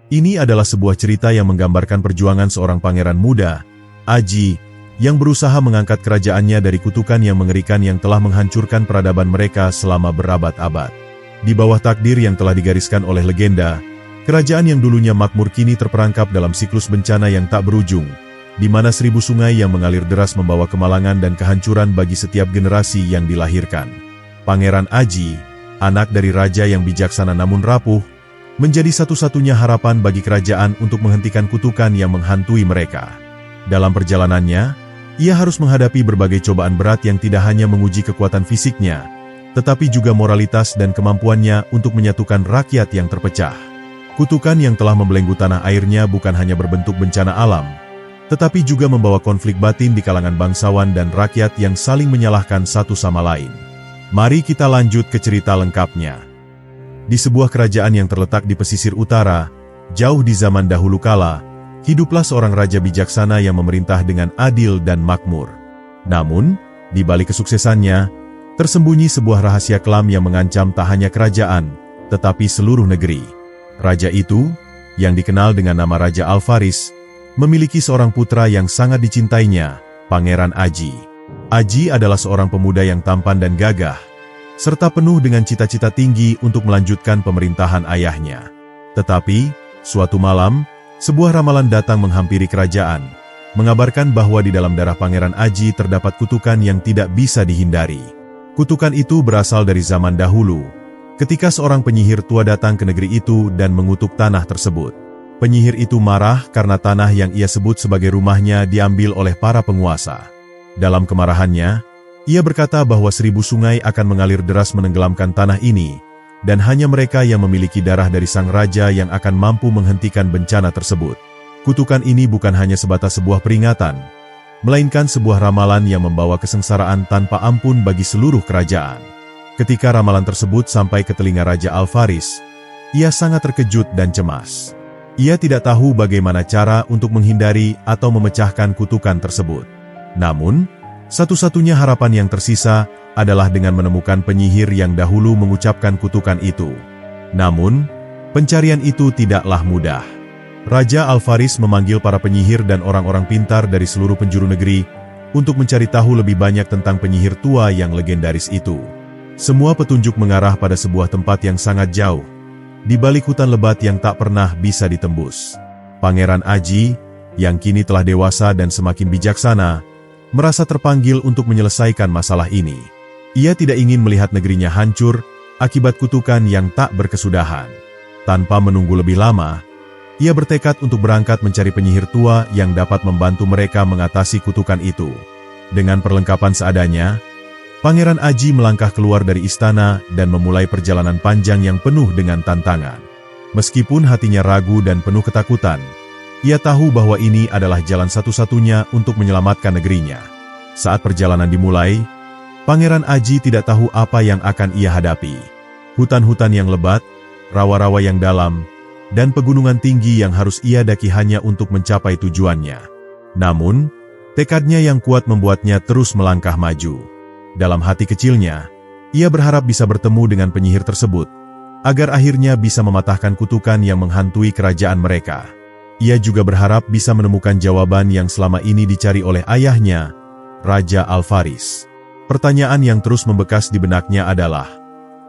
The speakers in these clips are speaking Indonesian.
Ini adalah sebuah cerita yang menggambarkan perjuangan seorang pangeran muda, Aji, yang berusaha mengangkat kerajaannya dari kutukan yang mengerikan yang telah menghancurkan peradaban mereka selama berabad-abad. Di bawah takdir yang telah digariskan oleh legenda, kerajaan yang dulunya makmur kini terperangkap dalam siklus bencana yang tak berujung, di mana 1000 sungai yang mengalir deras membawa kemalangan dan kehancuran bagi setiap generasi yang dilahirkan. Pangeran Aji, anak dari raja yang bijaksana namun rapuh, menjadi satu-satunya harapan bagi kerajaan untuk menghentikan kutukan yang menghantui mereka. Dalam perjalanannya, ia harus menghadapi berbagai cobaan berat yang tidak hanya menguji kekuatan fisiknya, tetapi juga moralitas dan kemampuannya untuk menyatukan rakyat yang terpecah. Kutukan yang telah membelenggu tanah airnya bukan hanya berbentuk bencana alam, tetapi juga membawa konflik batin di kalangan bangsawan dan rakyat yang saling menyalahkan satu sama lain. Mari kita lanjut ke cerita lengkapnya. Di sebuah kerajaan yang terletak di pesisir utara, jauh di zaman dahulu kala, hiduplah seorang raja bijaksana yang memerintah dengan adil dan makmur. Namun, di balik kesuksesannya, tersembunyi sebuah rahasia kelam yang mengancam tak hanya kerajaan, tetapi seluruh negeri. Raja itu, yang dikenal dengan nama Raja Alfaris, memiliki seorang putra yang sangat dicintainya, Pangeran Aji. Aji adalah seorang pemuda yang tampan dan gagah, serta penuh dengan cita-cita tinggi untuk melanjutkan pemerintahan ayahnya. Tetapi, suatu malam, sebuah ramalan datang menghampiri kerajaan, mengabarkan bahwa di dalam darah Pangeran Aji terdapat kutukan yang tidak bisa dihindari. Kutukan itu berasal dari zaman dahulu, ketika seorang penyihir tua datang ke negeri itu dan mengutuk tanah tersebut. Penyihir itu marah karena tanah yang ia sebut sebagai rumahnya diambil oleh para penguasa. Dalam kemarahannya, ia berkata bahwa 1000 sungai akan mengalir deras menenggelamkan tanah ini, dan hanya mereka yang memiliki darah dari sang raja yang akan mampu menghentikan bencana tersebut. Kutukan ini bukan hanya sebatas sebuah peringatan, melainkan sebuah ramalan yang membawa kesengsaraan tanpa ampun bagi seluruh kerajaan. Ketika ramalan tersebut sampai ke telinga Raja Alfaris, ia sangat terkejut dan cemas. Ia tidak tahu bagaimana cara untuk menghindari atau memecahkan kutukan tersebut. Namun, satu-satunya harapan yang tersisa adalah dengan menemukan penyihir yang dahulu mengucapkan kutukan itu. Namun, pencarian itu tidaklah mudah. Raja Alfaris memanggil para penyihir dan orang-orang pintar dari seluruh penjuru negeri untuk mencari tahu lebih banyak tentang penyihir tua yang legendaris itu. Semua petunjuk mengarah pada sebuah tempat yang sangat jauh, di balik hutan lebat yang tak pernah bisa ditembus. Pangeran Aji, yang kini telah dewasa dan semakin bijaksana, merasa terpanggil untuk menyelesaikan masalah ini. Ia tidak ingin melihat negerinya hancur akibat kutukan yang tak berkesudahan. Tanpa menunggu lebih lama, ia bertekad untuk berangkat mencari penyihir tua yang dapat membantu mereka mengatasi kutukan itu. Dengan perlengkapan seadanya, Pangeran Aji melangkah keluar dari istana dan memulai perjalanan panjang yang penuh dengan tantangan. Meskipun hatinya ragu dan penuh ketakutan, ia tahu bahwa ini adalah jalan satu-satunya untuk menyelamatkan negerinya. Saat perjalanan dimulai, Pangeran Aji tidak tahu apa yang akan ia hadapi. Hutan-hutan yang lebat, rawa-rawa yang dalam, dan pegunungan tinggi yang harus ia daki hanya untuk mencapai tujuannya. Namun, tekadnya yang kuat membuatnya terus melangkah maju. Dalam hati kecilnya, ia berharap bisa bertemu dengan penyihir tersebut, agar akhirnya bisa mematahkan kutukan yang menghantui kerajaan mereka. Ia juga berharap bisa menemukan jawaban yang selama ini dicari oleh ayahnya, Raja Alfaris. Pertanyaan yang terus membekas di benaknya adalah,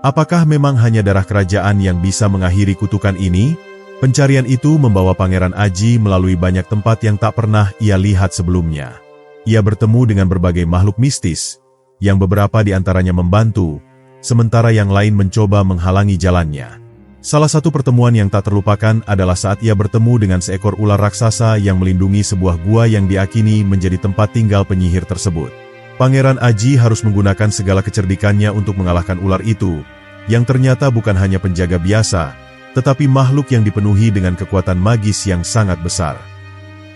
apakah memang hanya darah kerajaan yang bisa mengakhiri kutukan ini? Pencarian itu membawa Pangeran Aji melalui banyak tempat yang tak pernah ia lihat sebelumnya. Ia bertemu dengan berbagai makhluk mistis, yang beberapa di antaranya membantu, sementara yang lain mencoba menghalangi jalannya. Salah satu pertemuan yang tak terlupakan adalah saat ia bertemu dengan seekor ular raksasa yang melindungi sebuah gua yang diakini menjadi tempat tinggal penyihir tersebut. Pangeran Aji harus menggunakan segala kecerdikannya untuk mengalahkan ular itu, yang ternyata bukan hanya penjaga biasa, tetapi makhluk yang dipenuhi dengan kekuatan magis yang sangat besar.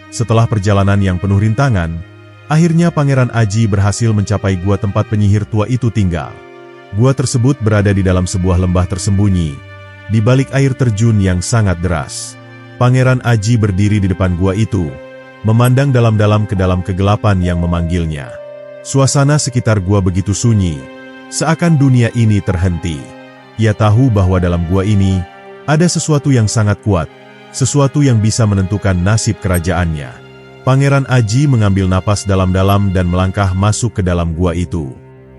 Setelah perjalanan yang penuh rintangan, akhirnya Pangeran Aji berhasil mencapai gua tempat penyihir tua itu tinggal. Gua tersebut berada di dalam sebuah lembah tersembunyi, di balik air terjun yang sangat deras. Pangeran Aji berdiri di depan gua itu, memandang dalam-dalam ke dalam kegelapan yang memanggilnya. Suasana sekitar gua begitu sunyi, seakan dunia ini terhenti. Ia tahu bahwa dalam gua ini, ada sesuatu yang sangat kuat, sesuatu yang bisa menentukan nasib kerajaannya. Pangeran Aji mengambil napas dalam-dalam dan melangkah masuk ke dalam gua itu.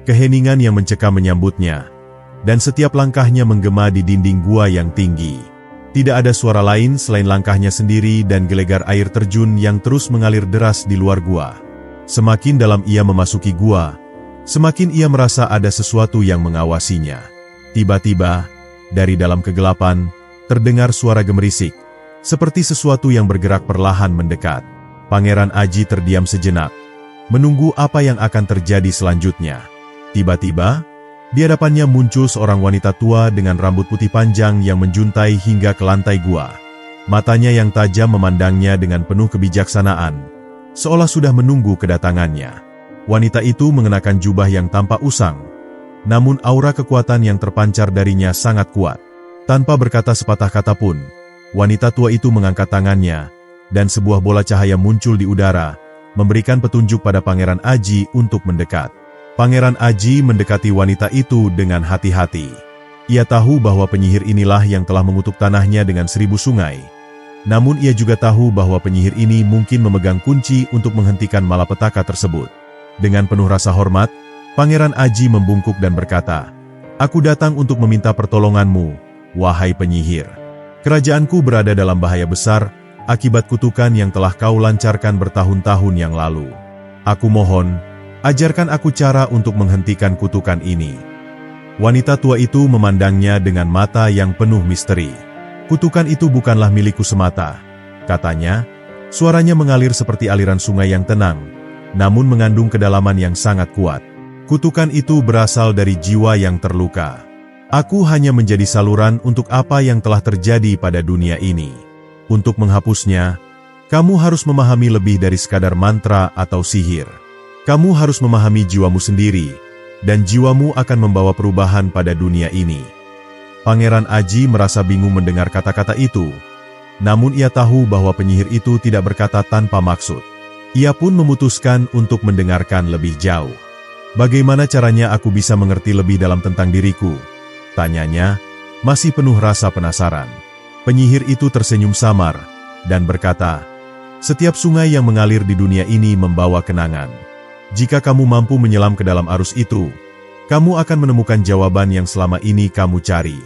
Keheningan yang mencekam menyambutnya, dan setiap langkahnya menggema di dinding gua yang tinggi. Tidak ada suara lain selain langkahnya sendiri dan gelegar air terjun yang terus mengalir deras di luar gua. Semakin dalam ia memasuki gua, semakin ia merasa ada sesuatu yang mengawasinya. Tiba-tiba, dari dalam kegelapan, terdengar suara gemerisik, seperti sesuatu yang bergerak perlahan mendekat. Pangeran Aji terdiam sejenak, menunggu apa yang akan terjadi selanjutnya. Tiba-tiba, di hadapannya muncul seorang wanita tua dengan rambut putih panjang yang menjuntai hingga ke lantai gua. Matanya yang tajam memandangnya dengan penuh kebijaksanaan, seolah sudah menunggu kedatangannya. Wanita itu mengenakan jubah yang tampak usang, namun aura kekuatan yang terpancar darinya sangat kuat. Tanpa berkata sepatah kata pun, wanita tua itu mengangkat tangannya, dan sebuah bola cahaya muncul di udara, memberikan petunjuk pada Pangeran Aji untuk mendekat. Pangeran Aji mendekati wanita itu dengan hati-hati. Ia tahu bahwa penyihir inilah yang telah mengutuk tanahnya dengan 1000 sungai. Namun ia juga tahu bahwa penyihir ini mungkin memegang kunci untuk menghentikan malapetaka tersebut. Dengan penuh rasa hormat, Pangeran Aji membungkuk dan berkata, "Aku datang untuk meminta pertolonganmu, wahai penyihir. Kerajaanku berada dalam bahaya besar akibat kutukan yang telah kau lancarkan bertahun-tahun yang lalu. Aku mohon, ajarkan aku cara untuk menghentikan kutukan ini." Wanita tua itu memandangnya dengan mata yang penuh misteri. "Kutukan itu bukanlah milikku semata," katanya. Suaranya mengalir seperti aliran sungai yang tenang, namun mengandung kedalaman yang sangat kuat. "Kutukan itu berasal dari jiwa yang terluka. Aku hanya menjadi saluran untuk apa yang telah terjadi pada dunia ini. Untuk menghapusnya, kamu harus memahami lebih dari sekadar mantra atau sihir. Kamu harus memahami jiwamu sendiri, dan jiwamu akan membawa perubahan pada dunia ini." Pangeran Aji merasa bingung mendengar kata-kata itu, namun ia tahu bahwa penyihir itu tidak berkata tanpa maksud. Ia pun memutuskan untuk mendengarkan lebih jauh. "Bagaimana caranya aku bisa mengerti lebih dalam tentang diriku?" tanyanya, masih penuh rasa penasaran. Penyihir itu tersenyum samar, dan berkata, "Setiap sungai yang mengalir di dunia ini membawa kenangan. Jika kamu mampu menyelam ke dalam arus itu, kamu akan menemukan jawaban yang selama ini kamu cari."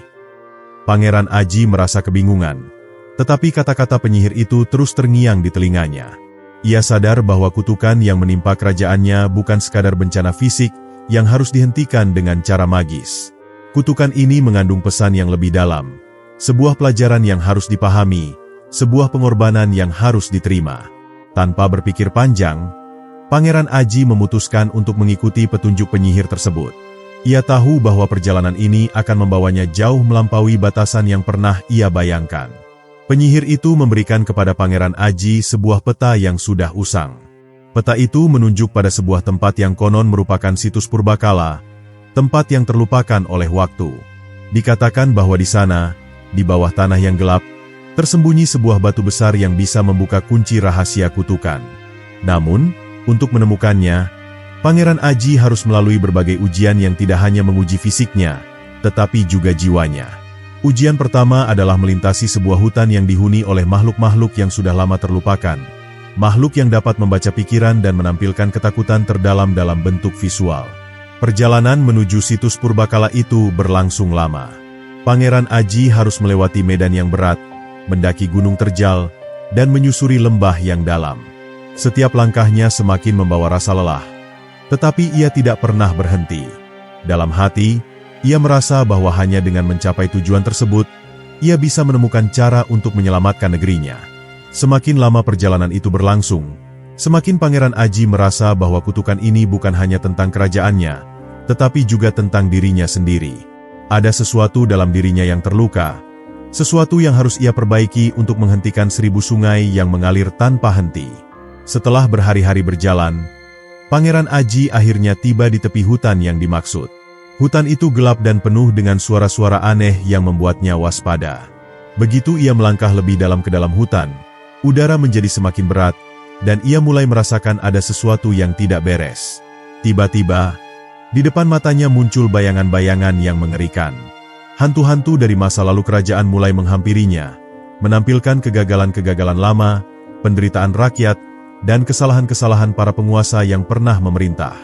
Pangeran Aji merasa kebingungan, tetapi kata-kata penyihir itu terus terngiang di telinganya. Ia sadar bahwa kutukan yang menimpa kerajaannya bukan sekadar bencana fisik yang harus dihentikan dengan cara magis. Kutukan ini mengandung pesan yang lebih dalam, sebuah pelajaran yang harus dipahami, sebuah pengorbanan yang harus diterima. Tanpa berpikir panjang, Pangeran Aji memutuskan untuk mengikuti petunjuk penyihir tersebut. Ia tahu bahwa perjalanan ini akan membawanya jauh melampaui batasan yang pernah ia bayangkan. Penyihir itu memberikan kepada Pangeran Aji sebuah peta yang sudah usang. Peta itu menunjuk pada sebuah tempat yang konon merupakan situs purbakala, tempat yang terlupakan oleh waktu. Dikatakan bahwa di sana, di bawah tanah yang gelap, tersembunyi sebuah batu besar yang bisa membuka kunci rahasia kutukan. Namun, untuk menemukannya, Pangeran Aji harus melalui berbagai ujian yang tidak hanya menguji fisiknya, tetapi juga jiwanya. Ujian pertama adalah melintasi sebuah hutan yang dihuni oleh makhluk-makhluk yang sudah lama terlupakan. Makhluk yang dapat membaca pikiran dan menampilkan ketakutan terdalam dalam bentuk visual. Perjalanan menuju situs purbakala itu berlangsung lama. Pangeran Aji harus melewati medan yang berat, mendaki gunung terjal, dan menyusuri lembah yang dalam. Setiap langkahnya semakin membawa rasa lelah. Tetapi ia tidak pernah berhenti. Dalam hati, ia merasa bahwa hanya dengan mencapai tujuan tersebut, ia bisa menemukan cara untuk menyelamatkan negerinya. Semakin lama perjalanan itu berlangsung, semakin Pangeran Aji merasa bahwa kutukan ini bukan hanya tentang kerajaannya, tetapi juga tentang dirinya sendiri. Ada sesuatu dalam dirinya yang terluka, sesuatu yang harus ia perbaiki untuk menghentikan 1000 sungai yang mengalir tanpa henti. Setelah berhari-hari berjalan, Pangeran Aji akhirnya tiba di tepi hutan yang dimaksud. Hutan itu gelap dan penuh dengan suara-suara aneh yang membuatnya waspada. Begitu ia melangkah lebih dalam ke dalam hutan, udara menjadi semakin berat, dan ia mulai merasakan ada sesuatu yang tidak beres. Tiba-tiba, di depan matanya muncul bayangan-bayangan yang mengerikan. Hantu-hantu dari masa lalu kerajaan mulai menghampirinya, menampilkan kegagalan-kegagalan lama, penderitaan rakyat, dan kesalahan-kesalahan para penguasa yang pernah memerintah.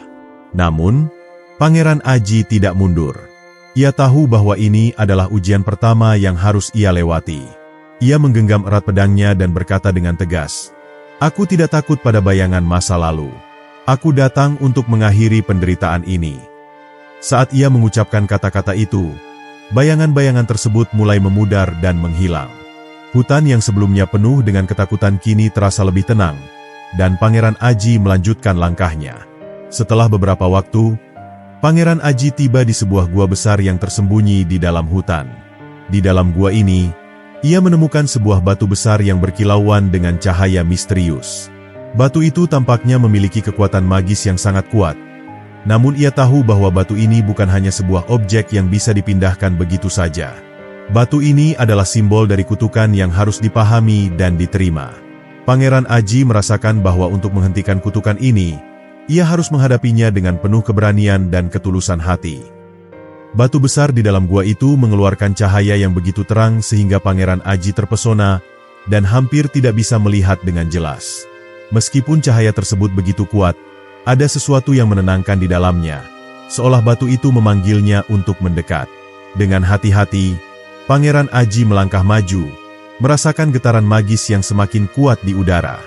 Namun, Pangeran Aji tidak mundur. Ia tahu bahwa ini adalah ujian pertama yang harus ia lewati. Ia menggenggam erat pedangnya dan berkata dengan tegas, "Aku tidak takut pada bayangan masa lalu. Aku datang untuk mengakhiri penderitaan ini." Saat ia mengucapkan kata-kata itu, bayangan-bayangan tersebut mulai memudar dan menghilang. Hutan yang sebelumnya penuh dengan ketakutan kini terasa lebih tenang, dan Pangeran Aji melanjutkan langkahnya. Setelah beberapa waktu, Pangeran Aji tiba di sebuah gua besar yang tersembunyi di dalam hutan. Di dalam gua ini, ia menemukan sebuah batu besar yang berkilauan dengan cahaya misterius. Batu itu tampaknya memiliki kekuatan magis yang sangat kuat. Namun ia tahu bahwa batu ini bukan hanya sebuah objek yang bisa dipindahkan begitu saja. Batu ini adalah simbol dari kutukan yang harus dipahami dan diterima. Pangeran Aji merasakan bahwa untuk menghentikan kutukan ini, ia harus menghadapinya dengan penuh keberanian dan ketulusan hati. Batu besar di dalam gua itu mengeluarkan cahaya yang begitu terang sehingga Pangeran Aji terpesona dan hampir tidak bisa melihat dengan jelas. Meskipun cahaya tersebut begitu kuat, ada sesuatu yang menenangkan di dalamnya, seolah batu itu memanggilnya untuk mendekat. Dengan hati-hati, Pangeran Aji melangkah maju, merasakan getaran magis yang semakin kuat di udara.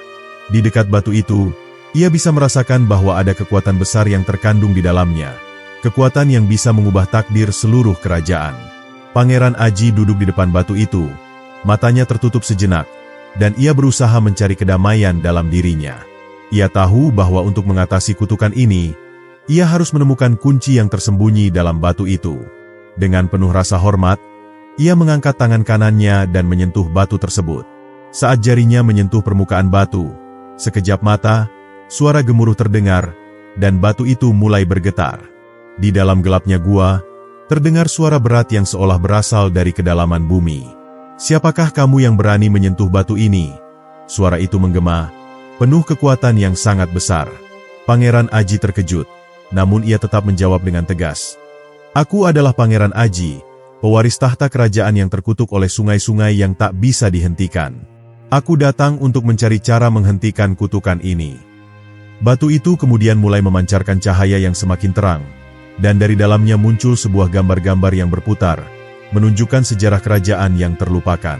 Di dekat batu itu, ia bisa merasakan bahwa ada kekuatan besar yang terkandung di dalamnya. Kekuatan yang bisa mengubah takdir seluruh kerajaan. Pangeran Aji duduk di depan batu itu, matanya tertutup sejenak, dan ia berusaha mencari kedamaian dalam dirinya. Ia tahu bahwa untuk mengatasi kutukan ini, ia harus menemukan kunci yang tersembunyi dalam batu itu. Dengan penuh rasa hormat, ia mengangkat tangan kanannya dan menyentuh batu tersebut. Saat jarinya menyentuh permukaan batu, sekejap mata, suara gemuruh terdengar, dan batu itu mulai bergetar. Di dalam gelapnya gua, terdengar suara berat yang seolah berasal dari kedalaman bumi. "Siapakah kamu yang berani menyentuh batu ini?" Suara itu menggema, penuh kekuatan yang sangat besar. Pangeran Aji terkejut, namun ia tetap menjawab dengan tegas, "Aku adalah Pangeran Aji, pewaris tahta kerajaan yang terkutuk oleh sungai-sungai yang tak bisa dihentikan. Aku datang untuk mencari cara menghentikan kutukan ini." Batu itu kemudian mulai memancarkan cahaya yang semakin terang, dan dari dalamnya muncul sebuah gambar-gambar yang berputar, menunjukkan sejarah kerajaan yang terlupakan.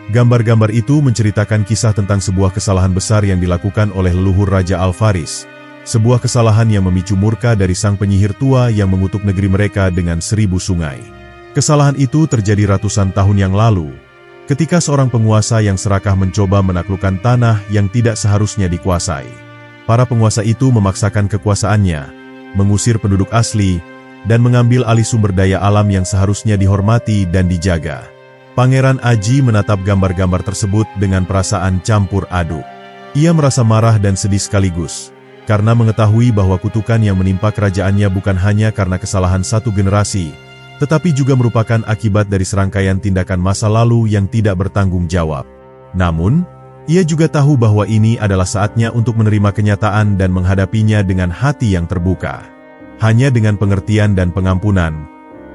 Gambar-gambar itu menceritakan kisah tentang sebuah kesalahan besar yang dilakukan oleh leluhur Raja Al-Faris, sebuah kesalahan yang memicu murka dari sang penyihir tua yang mengutuk negeri mereka dengan 1000 sungai. Kesalahan itu terjadi ratusan tahun yang lalu, ketika seorang penguasa yang serakah mencoba menaklukkan tanah yang tidak seharusnya dikuasai. Para penguasa itu memaksakan kekuasaannya, mengusir penduduk asli, dan mengambil alih sumber daya alam yang seharusnya dihormati dan dijaga. Pangeran Aji menatap gambar-gambar tersebut dengan perasaan campur aduk. Ia merasa marah dan sedih sekaligus, karena mengetahui bahwa kutukan yang menimpa kerajaannya bukan hanya karena kesalahan satu generasi, tetapi juga merupakan akibat dari serangkaian tindakan masa lalu yang tidak bertanggung jawab. Namun, ia juga tahu bahwa ini adalah saatnya untuk menerima kenyataan dan menghadapinya dengan hati yang terbuka. Hanya dengan pengertian dan pengampunan,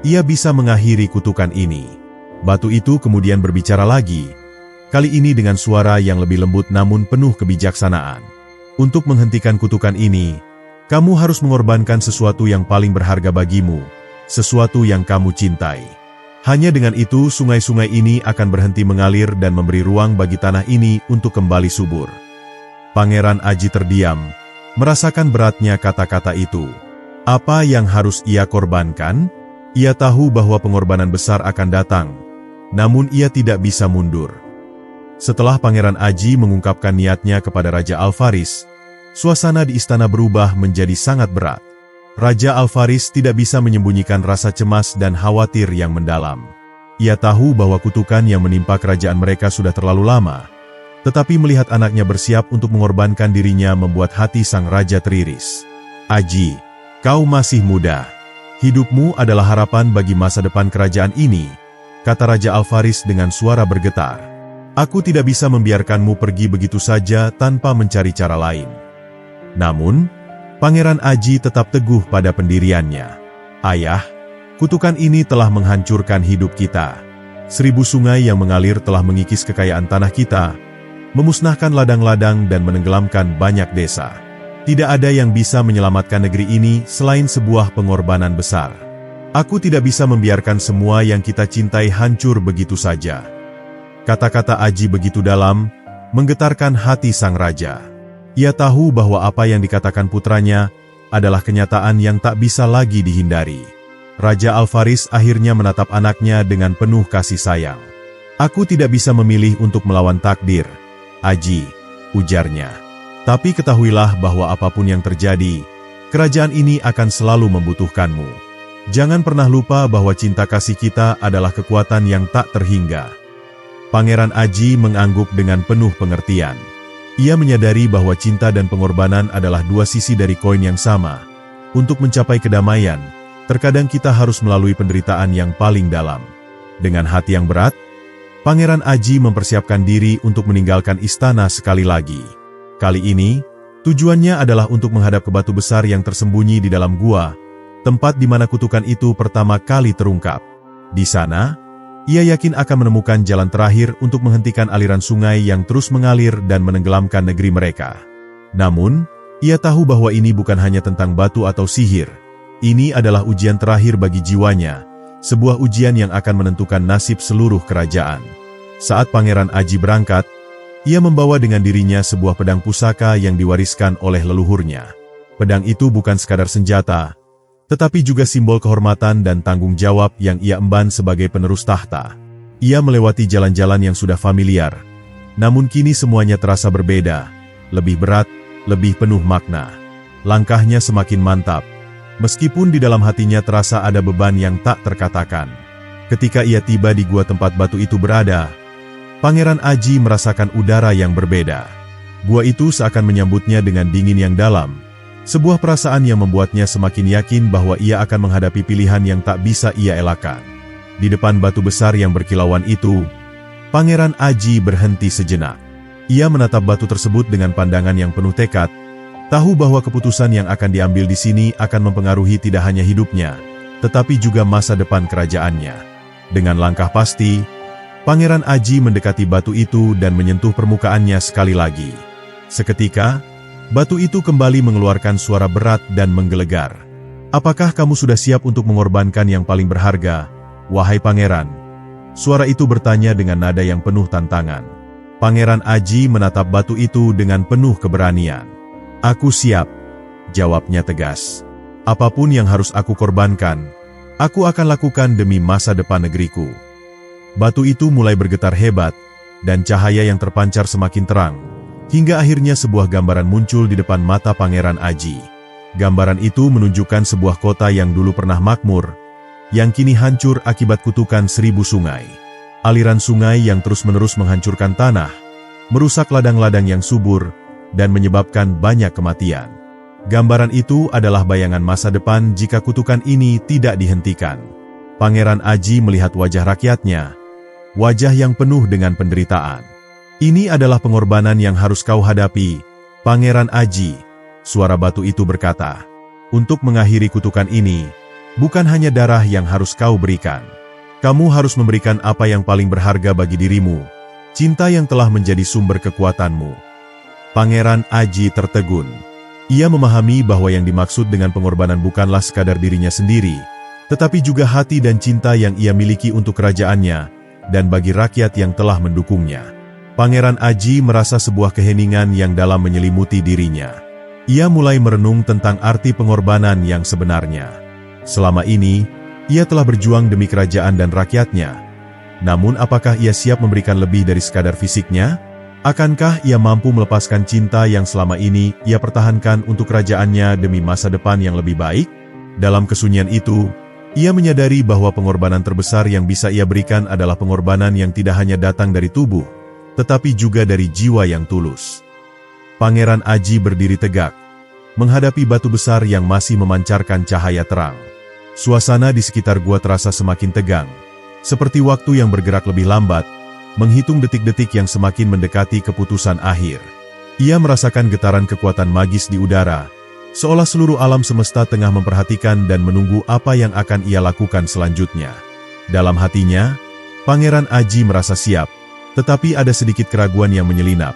ia bisa mengakhiri kutukan ini. Batu itu kemudian berbicara lagi, kali ini dengan suara yang lebih lembut namun penuh kebijaksanaan. "Untuk menghentikan kutukan ini, kamu harus mengorbankan sesuatu yang paling berharga bagimu, sesuatu yang kamu cintai. Hanya dengan itu sungai-sungai ini akan berhenti mengalir dan memberi ruang bagi tanah ini untuk kembali subur." Pangeran Aji terdiam, merasakan beratnya kata-kata itu. Apa yang harus ia korbankan? Ia tahu bahwa pengorbanan besar akan datang, namun ia tidak bisa mundur. Setelah Pangeran Aji mengungkapkan niatnya kepada Raja Al-Faris, suasana di istana berubah menjadi sangat berat. Raja Al-Faris tidak bisa menyembunyikan rasa cemas dan khawatir yang mendalam. Ia tahu bahwa kutukan yang menimpa kerajaan mereka sudah terlalu lama, tetapi melihat anaknya bersiap untuk mengorbankan dirinya membuat hati sang raja teriris. "Aji, kau masih muda. Hidupmu adalah harapan bagi masa depan kerajaan ini," kata Raja Al-Faris dengan suara bergetar. "Aku tidak bisa membiarkanmu pergi begitu saja tanpa mencari cara lain." Namun, Pangeran Aji tetap teguh pada pendiriannya. "Ayah, kutukan ini telah menghancurkan hidup kita. 1000 sungai yang mengalir telah mengikis kekayaan tanah kita, memusnahkan ladang-ladang dan menenggelamkan banyak desa. Tidak ada yang bisa menyelamatkan negeri ini selain sebuah pengorbanan besar. Aku tidak bisa membiarkan semua yang kita cintai hancur begitu saja. Kata-kata Aji begitu dalam, menggetarkan hati sang raja. Ia tahu bahwa apa yang dikatakan putranya adalah kenyataan yang tak bisa lagi dihindari. Raja Alvaris akhirnya menatap anaknya dengan penuh kasih sayang. Aku tidak bisa memilih untuk melawan takdir, Aji, ujarnya. Tapi ketahuilah bahwa apapun yang terjadi, kerajaan ini akan selalu membutuhkanmu. Jangan pernah lupa bahwa cinta kasih kita adalah kekuatan yang tak terhingga. Pangeran Aji mengangguk dengan penuh pengertian. Ia menyadari bahwa cinta dan pengorbanan adalah dua sisi dari koin yang sama. Untuk mencapai kedamaian, terkadang kita harus melalui penderitaan yang paling dalam. Dengan hati yang berat, Pangeran Aji mempersiapkan diri untuk meninggalkan istana sekali lagi. Kali ini, tujuannya adalah untuk menghadap ke batu besar yang tersembunyi di dalam gua, tempat di mana kutukan itu pertama kali terungkap. Di sana, ia yakin akan menemukan jalan terakhir untuk menghentikan aliran sungai yang terus mengalir dan menenggelamkan negeri mereka. Namun, ia tahu bahwa ini bukan hanya tentang batu atau sihir. Ini adalah ujian terakhir bagi jiwanya, sebuah ujian yang akan menentukan nasib seluruh kerajaan. Saat Pangeran Aji berangkat, ia membawa dengan dirinya sebuah pedang pusaka yang diwariskan oleh leluhurnya. Pedang itu bukan sekadar senjata, tetapi juga simbol kehormatan dan tanggung jawab yang ia emban sebagai penerus tahta. Ia melewati jalan-jalan yang sudah familiar, namun kini semuanya terasa berbeda, lebih berat, lebih penuh makna. Langkahnya semakin mantap, meskipun di dalam hatinya terasa ada beban yang tak terkatakan. Ketika ia tiba di gua tempat batu itu berada, Pangeran Aji merasakan udara yang berbeda. Gua itu seakan menyambutnya dengan dingin yang dalam, sebuah perasaan yang membuatnya semakin yakin bahwa ia akan menghadapi pilihan yang tak bisa ia elakkan. Di depan batu besar yang berkilauan itu, Pangeran Aji berhenti sejenak. Ia menatap batu tersebut dengan pandangan yang penuh tekad, tahu bahwa keputusan yang akan diambil di sini akan mempengaruhi tidak hanya hidupnya, tetapi juga masa depan kerajaannya. Dengan langkah pasti, Pangeran Aji mendekati batu itu dan menyentuh permukaannya sekali lagi. Seketika, batu itu kembali mengeluarkan suara berat dan menggelegar. "Apakah kamu sudah siap untuk mengorbankan yang paling berharga, wahai pangeran?" Suara itu bertanya dengan nada yang penuh tantangan. Pangeran Aji menatap batu itu dengan penuh keberanian. "Aku siap," jawabnya tegas. "Apapun yang harus aku korbankan, aku akan lakukan demi masa depan negeriku." Batu itu mulai bergetar hebat, dan cahaya yang terpancar semakin terang, hingga akhirnya sebuah gambaran muncul di depan mata Pangeran Aji. Gambaran itu menunjukkan sebuah kota yang dulu pernah makmur, yang kini hancur akibat kutukan 1000 sungai. Aliran sungai yang terus-menerus menghancurkan tanah, merusak ladang-ladang yang subur, dan menyebabkan banyak kematian. Gambaran itu adalah bayangan masa depan jika kutukan ini tidak dihentikan. Pangeran Aji melihat wajah rakyatnya, wajah yang penuh dengan penderitaan. "Ini adalah pengorbanan yang harus kau hadapi, Pangeran Aji," suara batu itu berkata. "Untuk mengakhiri kutukan ini, bukan hanya darah yang harus kau berikan. Kamu harus memberikan apa yang paling berharga bagi dirimu, cinta yang telah menjadi sumber kekuatanmu." Pangeran Aji tertegun. Ia memahami bahwa yang dimaksud dengan pengorbanan bukanlah sekadar dirinya sendiri, tetapi juga hati dan cinta yang ia miliki untuk kerajaannya, dan bagi rakyat yang telah mendukungnya. Pangeran Aji merasa sebuah keheningan yang dalam menyelimuti dirinya. Ia mulai merenung tentang arti pengorbanan yang sebenarnya. Selama ini, ia telah berjuang demi kerajaan dan rakyatnya. Namun apakah ia siap memberikan lebih dari sekadar fisiknya? Akankah ia mampu melepaskan cinta yang selama ini ia pertahankan untuk kerajaannya demi masa depan yang lebih baik? Dalam kesunyian itu, ia menyadari bahwa pengorbanan terbesar yang bisa ia berikan adalah pengorbanan yang tidak hanya datang dari tubuh, tetapi juga dari jiwa yang tulus. Pangeran Aji berdiri tegak, menghadapi batu besar yang masih memancarkan cahaya terang. Suasana di sekitar gua terasa semakin tegang, seperti waktu yang bergerak lebih lambat, menghitung detik-detik yang semakin mendekati keputusan akhir. Ia merasakan getaran kekuatan magis di udara, seolah seluruh alam semesta tengah memperhatikan dan menunggu apa yang akan ia lakukan selanjutnya. Dalam hatinya, Pangeran Aji merasa siap, tetapi ada sedikit keraguan yang menyelinap.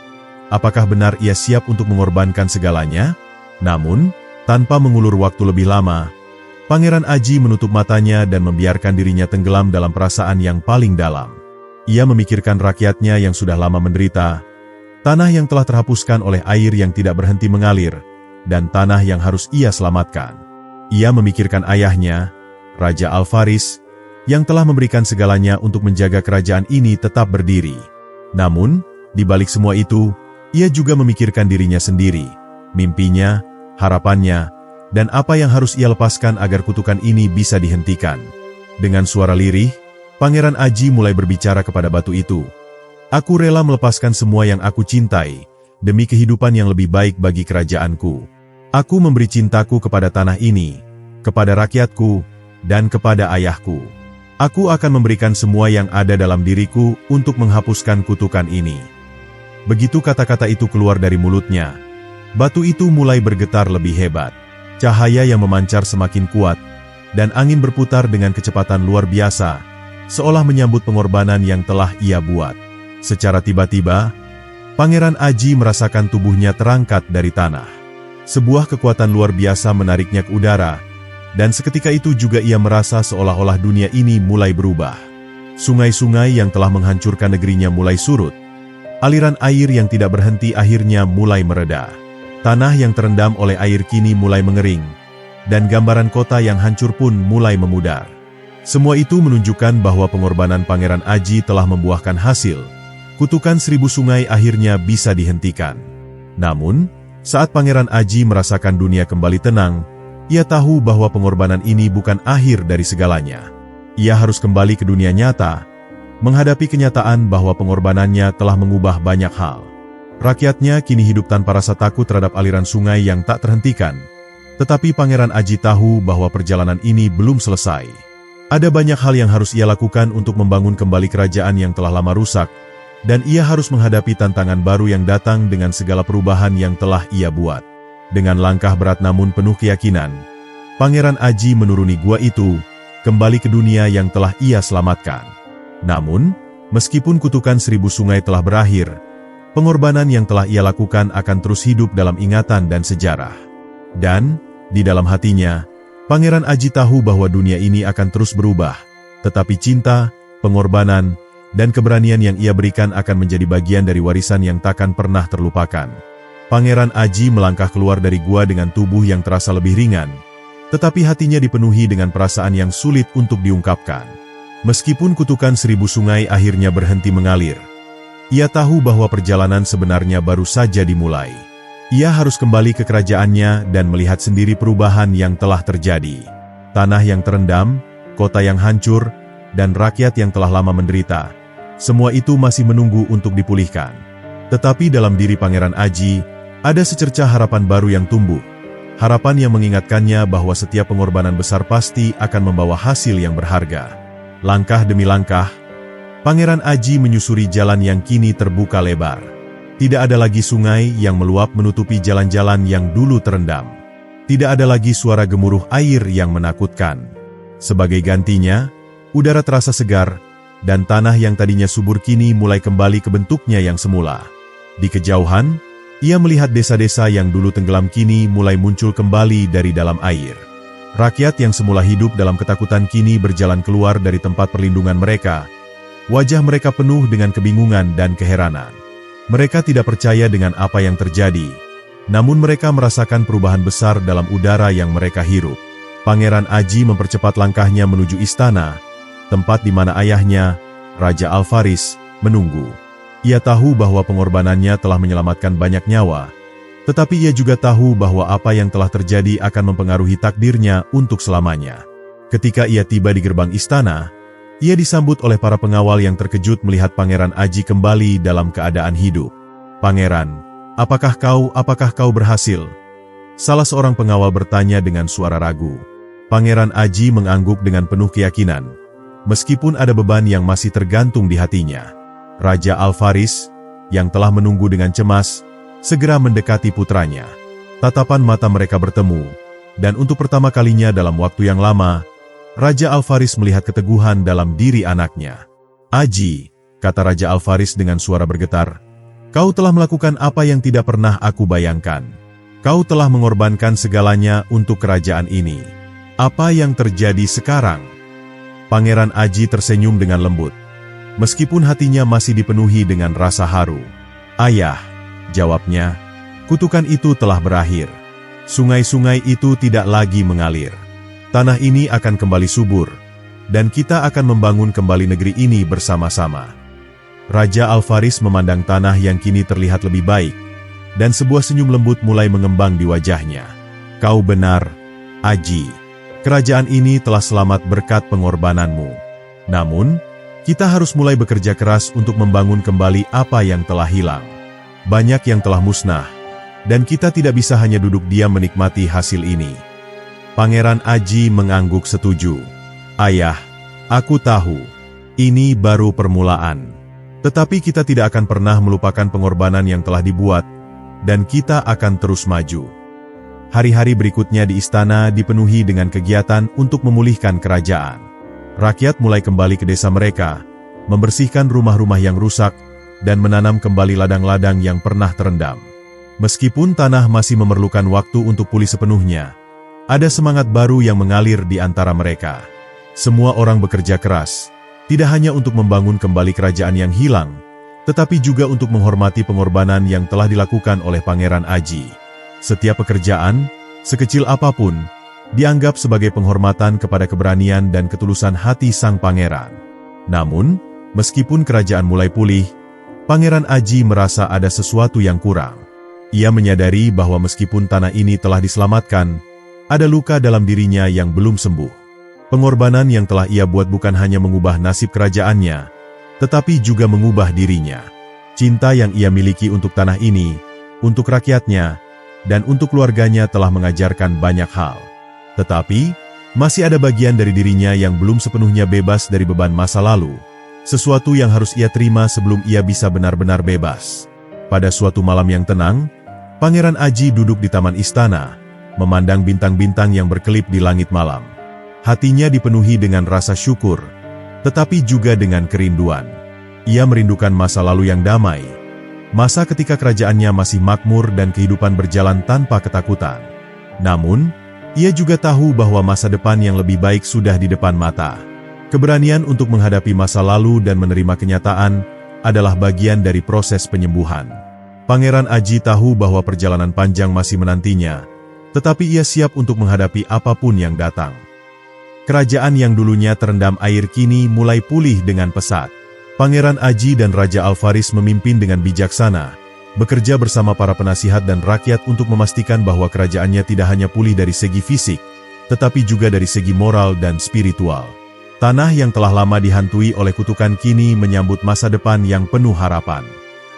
Apakah benar ia siap untuk mengorbankan segalanya? Namun, tanpa mengulur waktu lebih lama, Pangeran Aji menutup matanya dan membiarkan dirinya tenggelam dalam perasaan yang paling dalam. Ia memikirkan rakyatnya yang sudah lama menderita, tanah yang telah terhapuskan oleh air yang tidak berhenti mengalir, dan tanah yang harus ia selamatkan. Ia memikirkan ayahnya, Raja Alvaris, yang telah memberikan segalanya untuk menjaga kerajaan ini tetap berdiri. Namun, di balik semua itu, ia juga memikirkan dirinya sendiri, mimpinya, harapannya, dan apa yang harus ia lepaskan agar kutukan ini bisa dihentikan. Dengan suara lirih, Pangeran Aji mulai berbicara kepada batu itu. Aku rela melepaskan semua yang aku cintai, demi kehidupan yang lebih baik bagi kerajaanku. Aku memberi cintaku kepada tanah ini, kepada rakyatku, dan kepada ayahku. Aku akan memberikan semua yang ada dalam diriku untuk menghapuskan kutukan ini. Begitu kata-kata itu keluar dari mulutnya, batu itu mulai bergetar lebih hebat. Cahaya yang memancar semakin kuat, dan angin berputar dengan kecepatan luar biasa, seolah menyambut pengorbanan yang telah ia buat. Secara tiba-tiba, Pangeran Aji merasakan tubuhnya terangkat dari tanah. Sebuah kekuatan luar biasa menariknya ke udara, dan seketika itu juga ia merasa seolah-olah dunia ini mulai berubah. Sungai-sungai yang telah menghancurkan negerinya mulai surut. Aliran air yang tidak berhenti akhirnya mulai mereda. Tanah yang terendam oleh air kini mulai mengering, dan gambaran kota yang hancur pun mulai memudar. Semua itu menunjukkan bahwa pengorbanan Pangeran Aji telah membuahkan hasil. Kutukan 1000 sungai akhirnya bisa dihentikan. Namun, saat Pangeran Aji merasakan dunia kembali tenang, ia tahu bahwa pengorbanan ini bukan akhir dari segalanya. Ia harus kembali ke dunia nyata, menghadapi kenyataan bahwa pengorbanannya telah mengubah banyak hal. Rakyatnya kini hidup tanpa rasa takut terhadap aliran sungai yang tak terhentikan. Tetapi Pangeran Aji tahu bahwa perjalanan ini belum selesai. Ada banyak hal yang harus ia lakukan untuk membangun kembali kerajaan yang telah lama rusak, dan ia harus menghadapi tantangan baru yang datang dengan segala perubahan yang telah ia buat. Dengan langkah berat namun penuh keyakinan, Pangeran Aji menuruni gua itu, kembali ke dunia yang telah ia selamatkan. Namun, meskipun kutukan 1000 sungai telah berakhir, pengorbanan yang telah ia lakukan akan terus hidup dalam ingatan dan sejarah. Dan, di dalam hatinya, Pangeran Aji tahu bahwa dunia ini akan terus berubah, tetapi cinta, pengorbanan, dan keberanian yang ia berikan akan menjadi bagian dari warisan yang takkan pernah terlupakan. Pangeran Aji melangkah keluar dari gua dengan tubuh yang terasa lebih ringan, tetapi hatinya dipenuhi dengan perasaan yang sulit untuk diungkapkan. Meskipun kutukan 1000 sungai akhirnya berhenti mengalir, ia tahu bahwa perjalanan sebenarnya baru saja dimulai. Ia harus kembali ke kerajaannya dan melihat sendiri perubahan yang telah terjadi. Tanah yang terendam, kota yang hancur, dan rakyat yang telah lama menderita. Semua itu masih menunggu untuk dipulihkan. Tetapi dalam diri Pangeran Aji, ada secercah harapan baru yang tumbuh. Harapan yang mengingatkannya bahwa setiap pengorbanan besar pasti akan membawa hasil yang berharga. Langkah demi langkah, Pangeran Aji menyusuri jalan yang kini terbuka lebar. Tidak ada lagi sungai yang meluap menutupi jalan-jalan yang dulu terendam. Tidak ada lagi suara gemuruh air yang menakutkan. Sebagai gantinya, udara terasa segar, dan tanah yang tadinya subur kini mulai kembali ke bentuknya yang semula. Di kejauhan, ia melihat desa-desa yang dulu tenggelam kini mulai muncul kembali dari dalam air. Rakyat yang semula hidup dalam ketakutan kini berjalan keluar dari tempat perlindungan mereka. Wajah mereka penuh dengan kebingungan dan keheranan. Mereka tidak percaya dengan apa yang terjadi, namun mereka merasakan perubahan besar dalam udara yang mereka hirup. Pangeran Aji mempercepat langkahnya menuju istana, tempat di mana ayahnya, Raja Alvaris, menunggu. Ia tahu bahwa pengorbanannya telah menyelamatkan banyak nyawa, tetapi ia juga tahu bahwa apa yang telah terjadi akan mempengaruhi takdirnya untuk selamanya. Ketika ia tiba di gerbang istana, ia disambut oleh para pengawal yang terkejut melihat Pangeran Aji kembali dalam keadaan hidup. "Pangeran, apakah kau berhasil?" Salah seorang pengawal bertanya dengan suara ragu. Pangeran Aji mengangguk dengan penuh keyakinan, meskipun ada beban yang masih tergantung di hatinya. Raja Alvaris, yang telah menunggu dengan cemas, segera mendekati putranya. Tatapan mata mereka bertemu, dan untuk pertama kalinya dalam waktu yang lama, Raja Alvaris melihat keteguhan dalam diri anaknya. Aji, kata Raja Alvaris dengan suara bergetar, kau telah melakukan apa yang tidak pernah aku bayangkan. Kau telah mengorbankan segalanya untuk kerajaan ini. Apa yang terjadi sekarang? Pangeran Aji tersenyum dengan lembut. Meskipun hatinya masih dipenuhi dengan rasa haru. Ayah, jawabnya, kutukan itu telah berakhir. Sungai-sungai itu tidak lagi mengalir. Tanah ini akan kembali subur, dan kita akan membangun kembali negeri ini bersama-sama. Raja Alvaris memandang tanah yang kini terlihat lebih baik, dan sebuah senyum lembut mulai mengembang di wajahnya. Kau benar, Aji. Kerajaan ini telah selamat berkat pengorbananmu. Namun, kita harus mulai bekerja keras untuk membangun kembali apa yang telah hilang. Banyak yang telah musnah, dan kita tidak bisa hanya duduk diam menikmati hasil ini. Pangeran Aji mengangguk setuju. Ayah, aku tahu, ini baru permulaan. Tetapi kita tidak akan pernah melupakan pengorbanan yang telah dibuat, dan kita akan terus maju. Hari-hari berikutnya di istana dipenuhi dengan kegiatan untuk memulihkan kerajaan. Rakyat mulai kembali ke desa mereka, membersihkan rumah-rumah yang rusak, dan menanam kembali ladang-ladang yang pernah terendam. Meskipun tanah masih memerlukan waktu untuk pulih sepenuhnya, ada semangat baru yang mengalir di antara mereka. Semua orang bekerja keras, tidak hanya untuk membangun kembali kerajaan yang hilang, tetapi juga untuk menghormati pengorbanan yang telah dilakukan oleh Pangeran Aji. Setiap pekerjaan, sekecil apapun, dianggap sebagai penghormatan kepada keberanian dan ketulusan hati sang pangeran. Namun, meskipun kerajaan mulai pulih, Pangeran Aji merasa ada sesuatu yang kurang. Ia menyadari bahwa meskipun tanah ini telah diselamatkan, ada luka dalam dirinya yang belum sembuh. Pengorbanan yang telah ia buat bukan hanya mengubah nasib kerajaannya, tetapi juga mengubah dirinya. Cinta yang ia miliki untuk tanah ini, untuk rakyatnya, dan untuk keluarganya telah mengajarkan banyak hal. Tetapi, masih ada bagian dari dirinya yang belum sepenuhnya bebas dari beban masa lalu. Sesuatu yang harus ia terima sebelum ia bisa benar-benar bebas. Pada suatu malam yang tenang, Pangeran Aji duduk di taman istana, memandang bintang-bintang yang berkelip di langit malam. Hatinya dipenuhi dengan rasa syukur, tetapi juga dengan kerinduan. Ia merindukan masa lalu yang damai, masa ketika kerajaannya masih makmur dan kehidupan berjalan tanpa ketakutan. Namun, ia juga tahu bahwa masa depan yang lebih baik sudah di depan mata. Keberanian untuk menghadapi masa lalu dan menerima kenyataan adalah bagian dari proses penyembuhan. Pangeran Aji tahu bahwa perjalanan panjang masih menantinya, tetapi ia siap untuk menghadapi apapun yang datang. Kerajaan yang dulunya terendam air kini mulai pulih dengan pesat. Pangeran Aji dan Raja Alvaris memimpin dengan bijaksana, bekerja bersama para penasihat dan rakyat untuk memastikan bahwa kerajaannya tidak hanya pulih dari segi fisik, tetapi juga dari segi moral dan spiritual. Tanah yang telah lama dihantui oleh kutukan kini menyambut masa depan yang penuh harapan.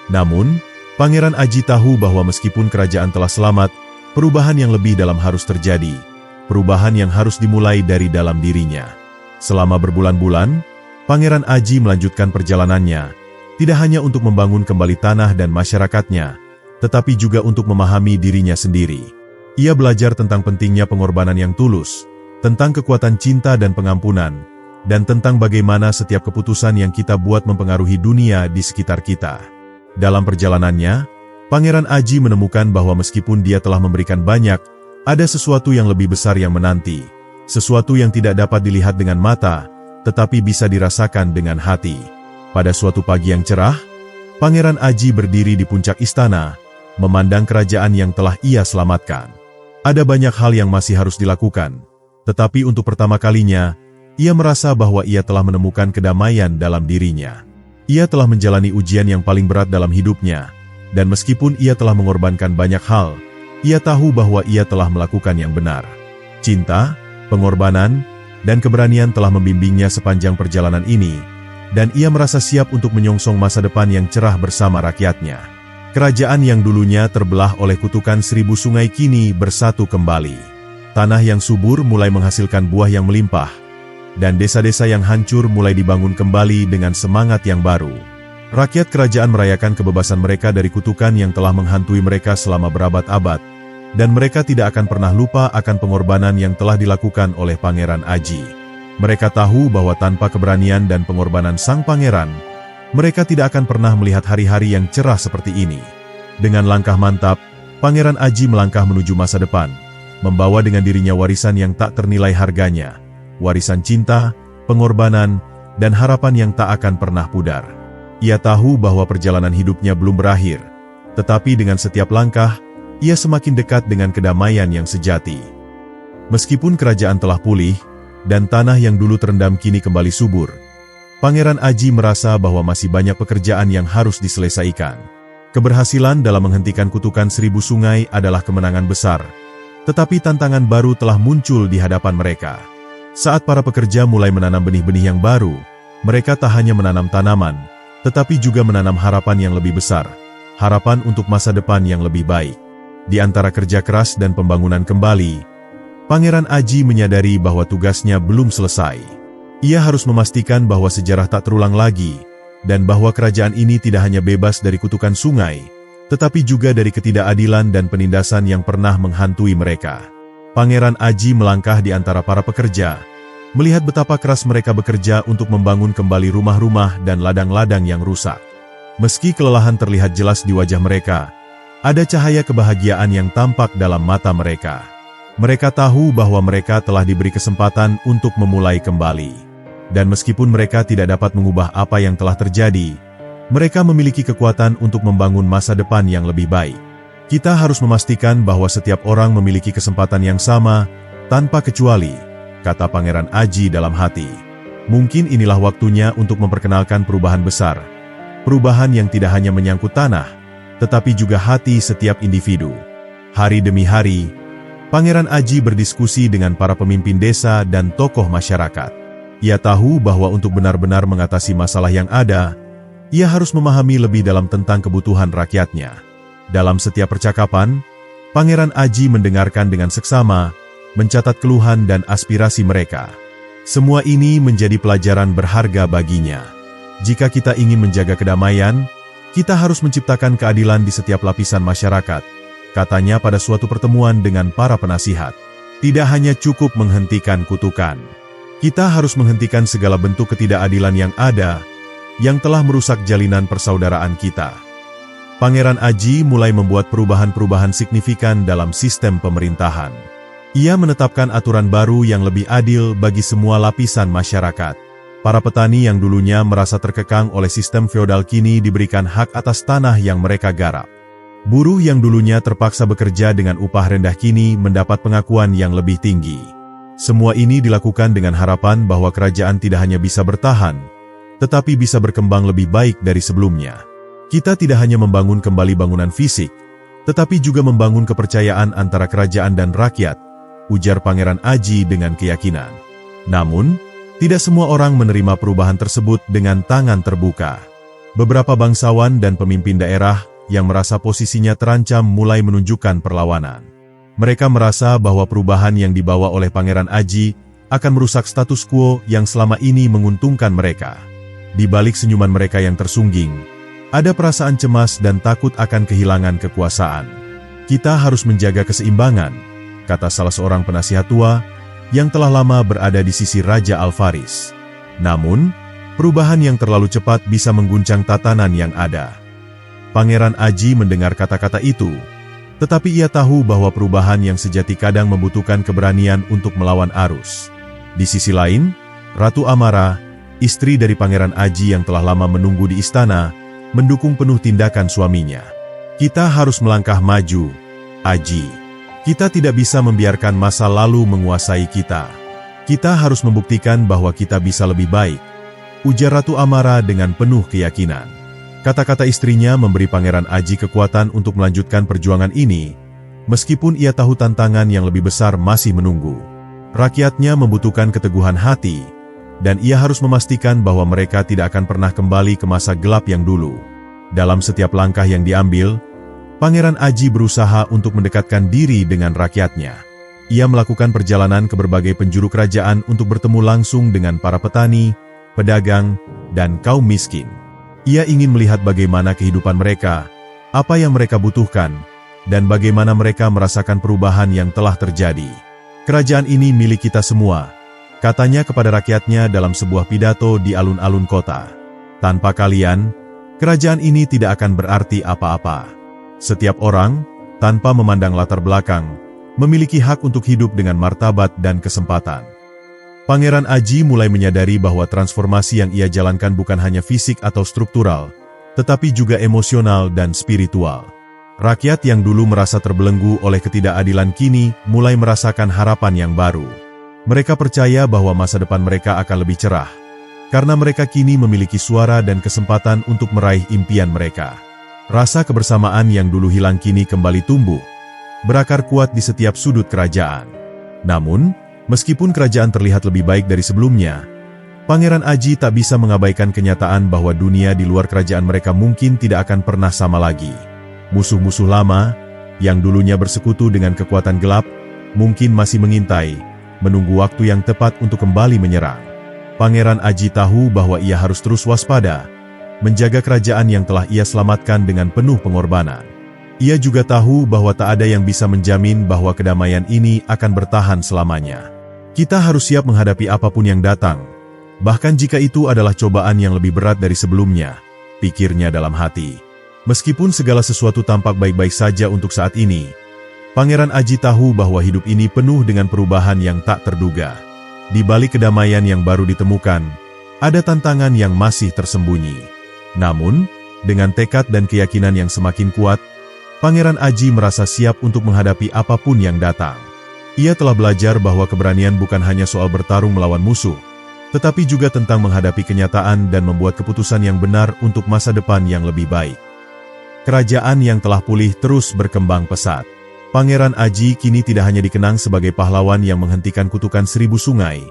Namun, Pangeran Aji tahu bahwa meskipun kerajaan telah selamat, perubahan yang lebih dalam harus terjadi. Perubahan yang harus dimulai dari dalam dirinya. Selama berbulan-bulan, Pangeran Aji melanjutkan perjalanannya, tidak hanya untuk membangun kembali tanah dan masyarakatnya, tetapi juga untuk memahami dirinya sendiri. Ia belajar tentang pentingnya pengorbanan yang tulus, tentang kekuatan cinta dan pengampunan, dan tentang bagaimana setiap keputusan yang kita buat mempengaruhi dunia di sekitar kita. Dalam perjalanannya, Pangeran Aji menemukan bahwa meskipun dia telah memberikan banyak, ada sesuatu yang lebih besar yang menanti, sesuatu yang tidak dapat dilihat dengan mata, tetapi bisa dirasakan dengan hati. Pada suatu pagi yang cerah, Pangeran Aji berdiri di puncak istana, memandang kerajaan yang telah ia selamatkan. Ada banyak hal yang masih harus dilakukan, tetapi untuk pertama kalinya, ia merasa bahwa ia telah menemukan kedamaian dalam dirinya. Ia telah menjalani ujian yang paling berat dalam hidupnya, dan meskipun ia telah mengorbankan banyak hal, ia tahu bahwa ia telah melakukan yang benar. Cinta, pengorbanan, dan keberanian telah membimbingnya sepanjang perjalanan ini, dan ia merasa siap untuk menyongsong masa depan yang cerah bersama rakyatnya. Kerajaan yang dulunya terbelah oleh kutukan 1000 sungai kini bersatu kembali. Tanah yang subur mulai menghasilkan buah yang melimpah, dan desa-desa yang hancur mulai dibangun kembali dengan semangat yang baru. Rakyat kerajaan merayakan kebebasan mereka dari kutukan yang telah menghantui mereka selama berabad-abad, dan mereka tidak akan pernah lupa akan pengorbanan yang telah dilakukan oleh Pangeran Aji. Mereka tahu bahwa tanpa keberanian dan pengorbanan sang pangeran, mereka tidak akan pernah melihat hari-hari yang cerah seperti ini. Dengan langkah mantap, Pangeran Aji melangkah menuju masa depan, membawa dengan dirinya warisan yang tak ternilai harganya, warisan cinta, pengorbanan, dan harapan yang tak akan pernah pudar. Ia tahu bahwa perjalanan hidupnya belum berakhir, tetapi dengan setiap langkah, ia semakin dekat dengan kedamaian yang sejati. Meskipun kerajaan telah pulih, dan tanah yang dulu terendam kini kembali subur, Pangeran Aji merasa bahwa masih banyak pekerjaan yang harus diselesaikan. Keberhasilan dalam menghentikan kutukan 1000 sungai adalah kemenangan besar, tetapi tantangan baru telah muncul di hadapan mereka. Saat para pekerja mulai menanam benih-benih yang baru, mereka tak hanya menanam tanaman, tetapi juga menanam harapan yang lebih besar, harapan untuk masa depan yang lebih baik. Di antara kerja keras dan pembangunan kembali, Pangeran Aji menyadari bahwa tugasnya belum selesai. Ia harus memastikan bahwa sejarah tak terulang lagi, dan bahwa kerajaan ini tidak hanya bebas dari kutukan sungai, tetapi juga dari ketidakadilan dan penindasan yang pernah menghantui mereka. Pangeran Aji melangkah di antara para pekerja, melihat betapa keras mereka bekerja untuk membangun kembali rumah-rumah dan ladang-ladang yang rusak. Meski kelelahan terlihat jelas di wajah mereka, ada cahaya kebahagiaan yang tampak dalam mata mereka. Mereka tahu bahwa mereka telah diberi kesempatan untuk memulai kembali. Dan meskipun mereka tidak dapat mengubah apa yang telah terjadi, mereka memiliki kekuatan untuk membangun masa depan yang lebih baik. Kita harus memastikan bahwa setiap orang memiliki kesempatan yang sama, tanpa kecuali, kata Pangeran Aji dalam hati. Mungkin inilah waktunya untuk memperkenalkan perubahan besar. Perubahan yang tidak hanya menyangkut tanah, tetapi juga hati setiap individu. Hari demi hari, Pangeran Aji berdiskusi dengan para pemimpin desa dan tokoh masyarakat. Ia tahu bahwa untuk benar-benar mengatasi masalah yang ada, ia harus memahami lebih dalam tentang kebutuhan rakyatnya. Dalam setiap percakapan, Pangeran Aji mendengarkan dengan seksama, mencatat keluhan dan aspirasi mereka. Semua ini menjadi pelajaran berharga baginya. Jika kita ingin menjaga kedamaian, kita harus menciptakan keadilan di setiap lapisan masyarakat, katanya pada suatu pertemuan dengan para penasihat. Tidak hanya cukup menghentikan kutukan. Kita harus menghentikan segala bentuk ketidakadilan yang ada, yang telah merusak jalinan persaudaraan kita. Pangeran Aji mulai membuat perubahan-perubahan signifikan dalam sistem pemerintahan. Ia menetapkan aturan baru yang lebih adil bagi semua lapisan masyarakat. Para petani yang dulunya merasa terkekang oleh sistem feodal kini diberikan hak atas tanah yang mereka garap. Buruh yang dulunya terpaksa bekerja dengan upah rendah kini mendapat pengakuan yang lebih tinggi. Semua ini dilakukan dengan harapan bahwa kerajaan tidak hanya bisa bertahan, tetapi bisa berkembang lebih baik dari sebelumnya. Kita tidak hanya membangun kembali bangunan fisik, tetapi juga membangun kepercayaan antara kerajaan dan rakyat, ujar Pangeran Aji dengan keyakinan. Namun, tidak semua orang menerima perubahan tersebut dengan tangan terbuka. Beberapa bangsawan dan pemimpin daerah yang merasa posisinya terancam mulai menunjukkan perlawanan. Mereka merasa bahwa perubahan yang dibawa oleh Pangeran Aji akan merusak status quo yang selama ini menguntungkan mereka. Di balik senyuman mereka yang tersungging, ada perasaan cemas dan takut akan kehilangan kekuasaan. Kita harus menjaga keseimbangan, kata salah seorang penasihat tua yang telah lama berada di sisi Raja Alvaris. Namun, perubahan yang terlalu cepat bisa mengguncang tatanan yang ada. Pangeran Aji mendengar kata-kata itu, tetapi ia tahu bahwa perubahan yang sejati kadang membutuhkan keberanian untuk melawan arus. Di sisi lain, Ratu Amara, istri dari Pangeran Aji yang telah lama menunggu di istana, mendukung penuh tindakan suaminya. Kita harus melangkah maju, Aji. Kita tidak bisa membiarkan masa lalu menguasai kita. Kita harus membuktikan bahwa kita bisa lebih baik, ujar Ratu Amara dengan penuh keyakinan. Kata-kata istrinya memberi Pangeran Aji kekuatan untuk melanjutkan perjuangan ini, meskipun ia tahu tantangan yang lebih besar masih menunggu. Rakyatnya membutuhkan keteguhan hati, dan ia harus memastikan bahwa mereka tidak akan pernah kembali ke masa gelap yang dulu. Dalam setiap langkah yang diambil, Pangeran Aji berusaha untuk mendekatkan diri dengan rakyatnya. Ia melakukan perjalanan ke berbagai penjuru kerajaan untuk bertemu langsung dengan para petani, pedagang, dan kaum miskin. Ia ingin melihat bagaimana kehidupan mereka, apa yang mereka butuhkan, dan bagaimana mereka merasakan perubahan yang telah terjadi. Kerajaan ini milik kita semua, katanya kepada rakyatnya dalam sebuah pidato di alun-alun kota. Tanpa kalian, kerajaan ini tidak akan berarti apa-apa. Setiap orang, tanpa memandang latar belakang, memiliki hak untuk hidup dengan martabat dan kesempatan. Pangeran Aji mulai menyadari bahwa transformasi yang ia jalankan bukan hanya fisik atau struktural, tetapi juga emosional dan spiritual. Rakyat yang dulu merasa terbelenggu oleh ketidakadilan kini mulai merasakan harapan yang baru. Mereka percaya bahwa masa depan mereka akan lebih cerah, karena mereka kini memiliki suara dan kesempatan untuk meraih impian mereka. Rasa kebersamaan yang dulu hilang kini kembali tumbuh, berakar kuat di setiap sudut kerajaan. Namun, meskipun kerajaan terlihat lebih baik dari sebelumnya, Pangeran Aji tak bisa mengabaikan kenyataan bahwa dunia di luar kerajaan mereka mungkin tidak akan pernah sama lagi. Musuh-musuh lama, yang dulunya bersekutu dengan kekuatan gelap, mungkin masih mengintai, menunggu waktu yang tepat untuk kembali menyerang. Pangeran Aji tahu bahwa ia harus terus waspada, menjaga kerajaan yang telah ia selamatkan dengan penuh pengorbanan. Ia juga tahu bahwa tak ada yang bisa menjamin bahwa kedamaian ini akan bertahan selamanya. Kita harus siap menghadapi apapun yang datang, bahkan jika itu adalah cobaan yang lebih berat dari sebelumnya, pikirnya dalam hati. Meskipun segala sesuatu tampak baik-baik saja untuk saat ini, Pangeran Aji tahu bahwa hidup ini penuh dengan perubahan yang tak terduga. Di balik kedamaian yang baru ditemukan, ada tantangan yang masih tersembunyi. Namun, dengan tekad dan keyakinan yang semakin kuat, Pangeran Aji merasa siap untuk menghadapi apapun yang datang. Ia telah belajar bahwa keberanian bukan hanya soal bertarung melawan musuh, tetapi juga tentang menghadapi kenyataan dan membuat keputusan yang benar untuk masa depan yang lebih baik. Kerajaan yang telah pulih terus berkembang pesat. Pangeran Aji kini tidak hanya dikenang sebagai pahlawan yang menghentikan kutukan 1000 sungai,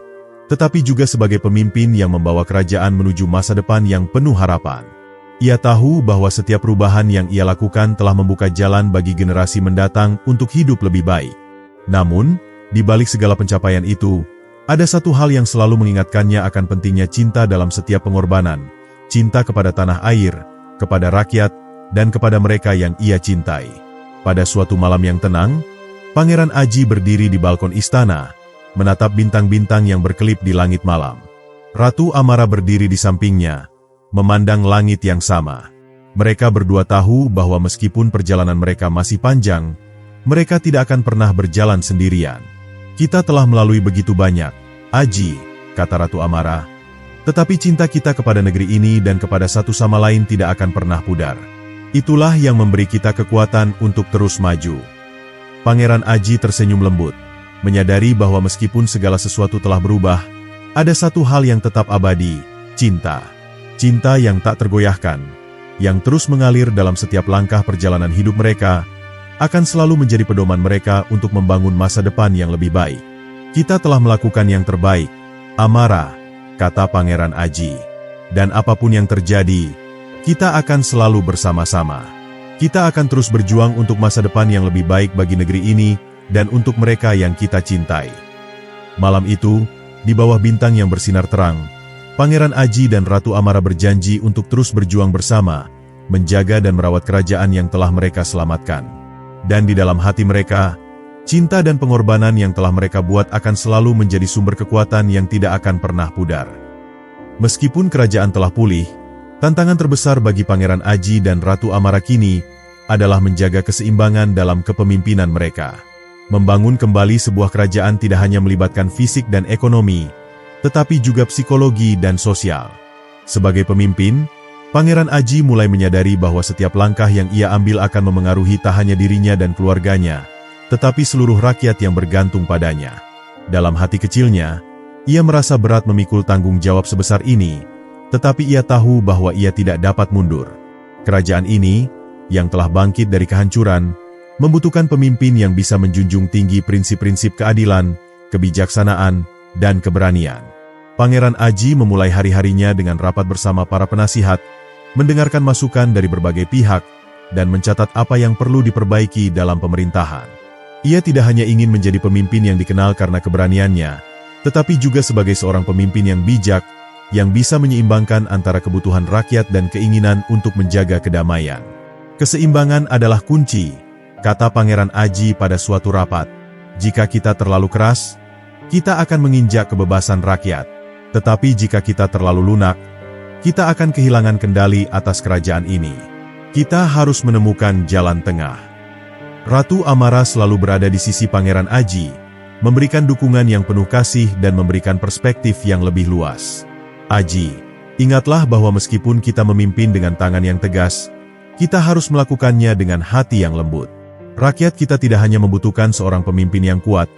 tetapi juga sebagai pemimpin yang membawa kerajaan menuju masa depan yang penuh harapan. Ia tahu bahwa setiap perubahan yang ia lakukan telah membuka jalan bagi generasi mendatang untuk hidup lebih baik. Namun, di balik segala pencapaian itu, ada satu hal yang selalu mengingatkannya akan pentingnya cinta dalam setiap pengorbanan, cinta kepada tanah air, kepada rakyat, dan kepada mereka yang ia cintai. Pada suatu malam yang tenang, Pangeran Aji berdiri di balkon istana, menatap bintang-bintang yang berkelip di langit malam. Ratu Amara berdiri di sampingnya, memandang langit yang sama. Mereka berdua tahu bahwa meskipun perjalanan mereka masih panjang, mereka tidak akan pernah berjalan sendirian. Kita telah melalui begitu banyak, Aji, kata Ratu Amara. Tetapi cinta kita kepada negeri ini dan kepada satu sama lain tidak akan pernah pudar. Itulah yang memberi kita kekuatan untuk terus maju. Pangeran Aji tersenyum lembut, menyadari bahwa meskipun segala sesuatu telah berubah, ada satu hal yang tetap abadi, cinta. Cinta yang tak tergoyahkan, yang terus mengalir dalam setiap langkah perjalanan hidup mereka, akan selalu menjadi pedoman mereka untuk membangun masa depan yang lebih baik. Kita telah melakukan yang terbaik, Amara, kata Pangeran Aji. Dan apapun yang terjadi, kita akan selalu bersama-sama. Kita akan terus berjuang untuk masa depan yang lebih baik bagi negeri ini dan untuk mereka yang kita cintai. Malam itu, di bawah bintang yang bersinar terang, Pangeran Aji dan Ratu Amara berjanji untuk terus berjuang bersama, menjaga dan merawat kerajaan yang telah mereka selamatkan. Dan di dalam hati mereka, cinta dan pengorbanan yang telah mereka buat akan selalu menjadi sumber kekuatan yang tidak akan pernah pudar. Meskipun kerajaan telah pulih, tantangan terbesar bagi Pangeran Aji dan Ratu Amara kini adalah menjaga keseimbangan dalam kepemimpinan mereka. Membangun kembali sebuah kerajaan tidak hanya melibatkan fisik dan ekonomi, tetapi juga psikologi dan sosial. Sebagai pemimpin, Pangeran Aji mulai menyadari bahwa setiap langkah yang ia ambil akan memengaruhi tak hanya dirinya dan keluarganya, tetapi seluruh rakyat yang bergantung padanya. Dalam hati kecilnya, ia merasa berat memikul tanggung jawab sebesar ini, tetapi ia tahu bahwa ia tidak dapat mundur. Kerajaan ini, yang telah bangkit dari kehancuran, membutuhkan pemimpin yang bisa menjunjung tinggi prinsip-prinsip keadilan, kebijaksanaan, dan keberanian. Pangeran Aji memulai hari-harinya dengan rapat bersama para penasihat, mendengarkan masukan dari berbagai pihak, dan mencatat apa yang perlu diperbaiki dalam pemerintahan. Ia tidak hanya ingin menjadi pemimpin yang dikenal karena keberaniannya, tetapi juga sebagai seorang pemimpin yang bijak, yang bisa menyeimbangkan antara kebutuhan rakyat dan keinginan untuk menjaga kedamaian. Keseimbangan adalah kunci, kata Pangeran Aji pada suatu rapat. Jika kita terlalu keras, kita akan menginjak kebebasan rakyat. Tetapi jika kita terlalu lunak, kita akan kehilangan kendali atas kerajaan ini. Kita harus menemukan jalan tengah. Ratu Amara selalu berada di sisi Pangeran Aji, memberikan dukungan yang penuh kasih dan memberikan perspektif yang lebih luas. Aji, ingatlah bahwa meskipun kita memimpin dengan tangan yang tegas, kita harus melakukannya dengan hati yang lembut. Rakyat kita tidak hanya membutuhkan seorang pemimpin yang kuat,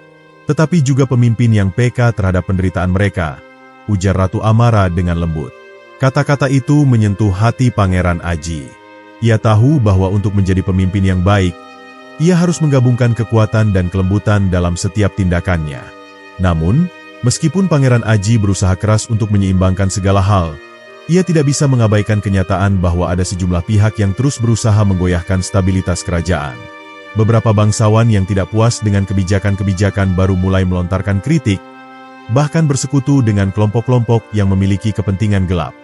tetapi juga pemimpin yang peka terhadap penderitaan mereka, ujar Ratu Amara dengan lembut. Kata-kata itu menyentuh hati Pangeran Aji. Ia tahu bahwa untuk menjadi pemimpin yang baik, ia harus menggabungkan kekuatan dan kelembutan dalam setiap tindakannya. Namun, meskipun Pangeran Aji berusaha keras untuk menyeimbangkan segala hal, ia tidak bisa mengabaikan kenyataan bahwa ada sejumlah pihak yang terus berusaha menggoyahkan stabilitas kerajaan. Beberapa bangsawan yang tidak puas dengan kebijakan-kebijakan baru mulai melontarkan kritik, bahkan bersekutu dengan kelompok-kelompok yang memiliki kepentingan gelap.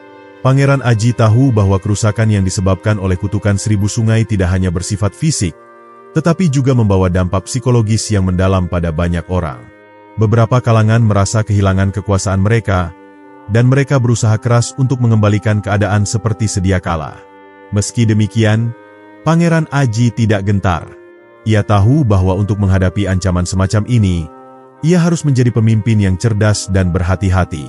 Pangeran Aji tahu bahwa kerusakan yang disebabkan oleh kutukan 1000 sungai tidak hanya bersifat fisik, tetapi juga membawa dampak psikologis yang mendalam pada banyak orang. Beberapa kalangan merasa kehilangan kekuasaan mereka, dan mereka berusaha keras untuk mengembalikan keadaan seperti sedia kala. Meski demikian, Pangeran Aji tidak gentar. Ia tahu bahwa untuk menghadapi ancaman semacam ini, ia harus menjadi pemimpin yang cerdas dan berhati-hati.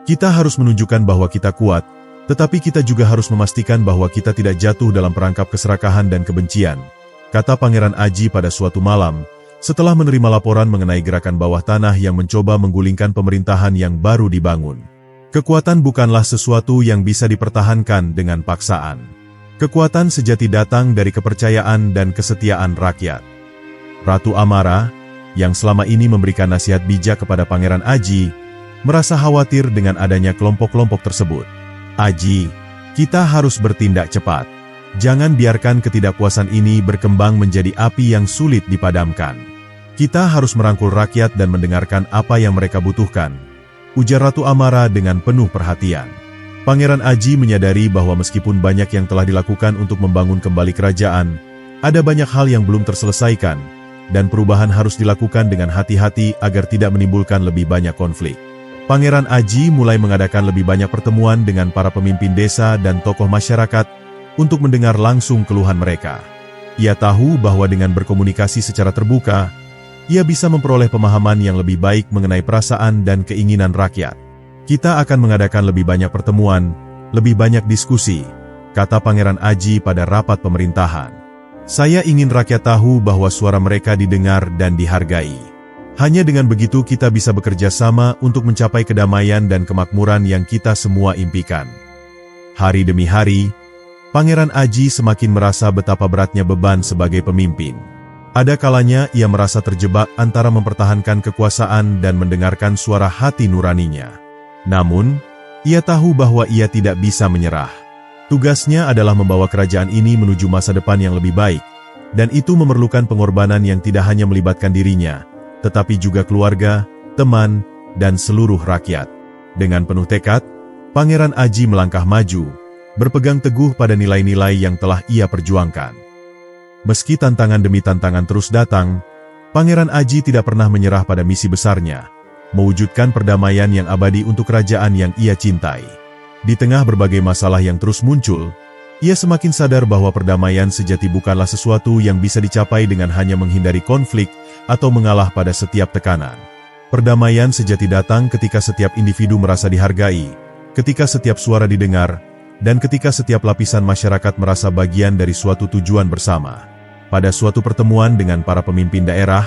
Kita harus menunjukkan bahwa kita kuat, tetapi kita juga harus memastikan bahwa kita tidak jatuh dalam perangkap keserakahan dan kebencian, kata Pangeran Aji pada suatu malam, setelah menerima laporan mengenai gerakan bawah tanah yang mencoba menggulingkan pemerintahan yang baru dibangun. Kekuatan bukanlah sesuatu yang bisa dipertahankan dengan paksaan. Kekuatan sejati datang dari kepercayaan dan kesetiaan rakyat. Ratu Amara, yang selama ini memberikan nasihat bijak kepada Pangeran Aji, merasa khawatir dengan adanya kelompok-kelompok tersebut. Aji, kita harus bertindak cepat. Jangan biarkan ketidakpuasan ini berkembang menjadi api yang sulit dipadamkan. Kita harus merangkul rakyat dan mendengarkan apa yang mereka butuhkan, ujar Ratu Amara dengan penuh perhatian. Pangeran Aji menyadari bahwa meskipun banyak yang telah dilakukan untuk membangun kembali kerajaan, ada banyak hal yang belum terselesaikan, dan perubahan harus dilakukan dengan hati-hati agar tidak menimbulkan lebih banyak konflik. Pangeran Aji mulai mengadakan lebih banyak pertemuan dengan para pemimpin desa dan tokoh masyarakat untuk mendengar langsung keluhan mereka. Ia tahu bahwa dengan berkomunikasi secara terbuka, ia bisa memperoleh pemahaman yang lebih baik mengenai perasaan dan keinginan rakyat. Kita akan mengadakan lebih banyak pertemuan, lebih banyak diskusi, kata Pangeran Aji pada rapat pemerintahan. Saya ingin rakyat tahu bahwa suara mereka didengar dan dihargai. Hanya dengan begitu kita bisa bekerja sama untuk mencapai kedamaian dan kemakmuran yang kita semua impikan. Hari demi hari, Pangeran Aji semakin merasa betapa beratnya beban sebagai pemimpin. Ada kalanya ia merasa terjebak antara mempertahankan kekuasaan dan mendengarkan suara hati nuraninya. Namun, ia tahu bahwa ia tidak bisa menyerah. Tugasnya adalah membawa kerajaan ini menuju masa depan yang lebih baik, dan itu memerlukan pengorbanan yang tidak hanya melibatkan dirinya, tetapi juga keluarga, teman, dan seluruh rakyat. Dengan penuh tekad, Pangeran Aji melangkah maju, berpegang teguh pada nilai-nilai yang telah ia perjuangkan. Meski tantangan demi tantangan terus datang, Pangeran Aji tidak pernah menyerah pada misi besarnya, mewujudkan perdamaian yang abadi untuk kerajaan yang ia cintai. Di tengah berbagai masalah yang terus muncul, ia semakin sadar bahwa perdamaian sejati bukanlah sesuatu yang bisa dicapai dengan hanya menghindari konflik atau mengalah pada setiap tekanan. Perdamaian sejati datang ketika setiap individu merasa dihargai, ketika setiap suara didengar, dan ketika setiap lapisan masyarakat merasa bagian dari suatu tujuan bersama. Pada suatu pertemuan dengan para pemimpin daerah,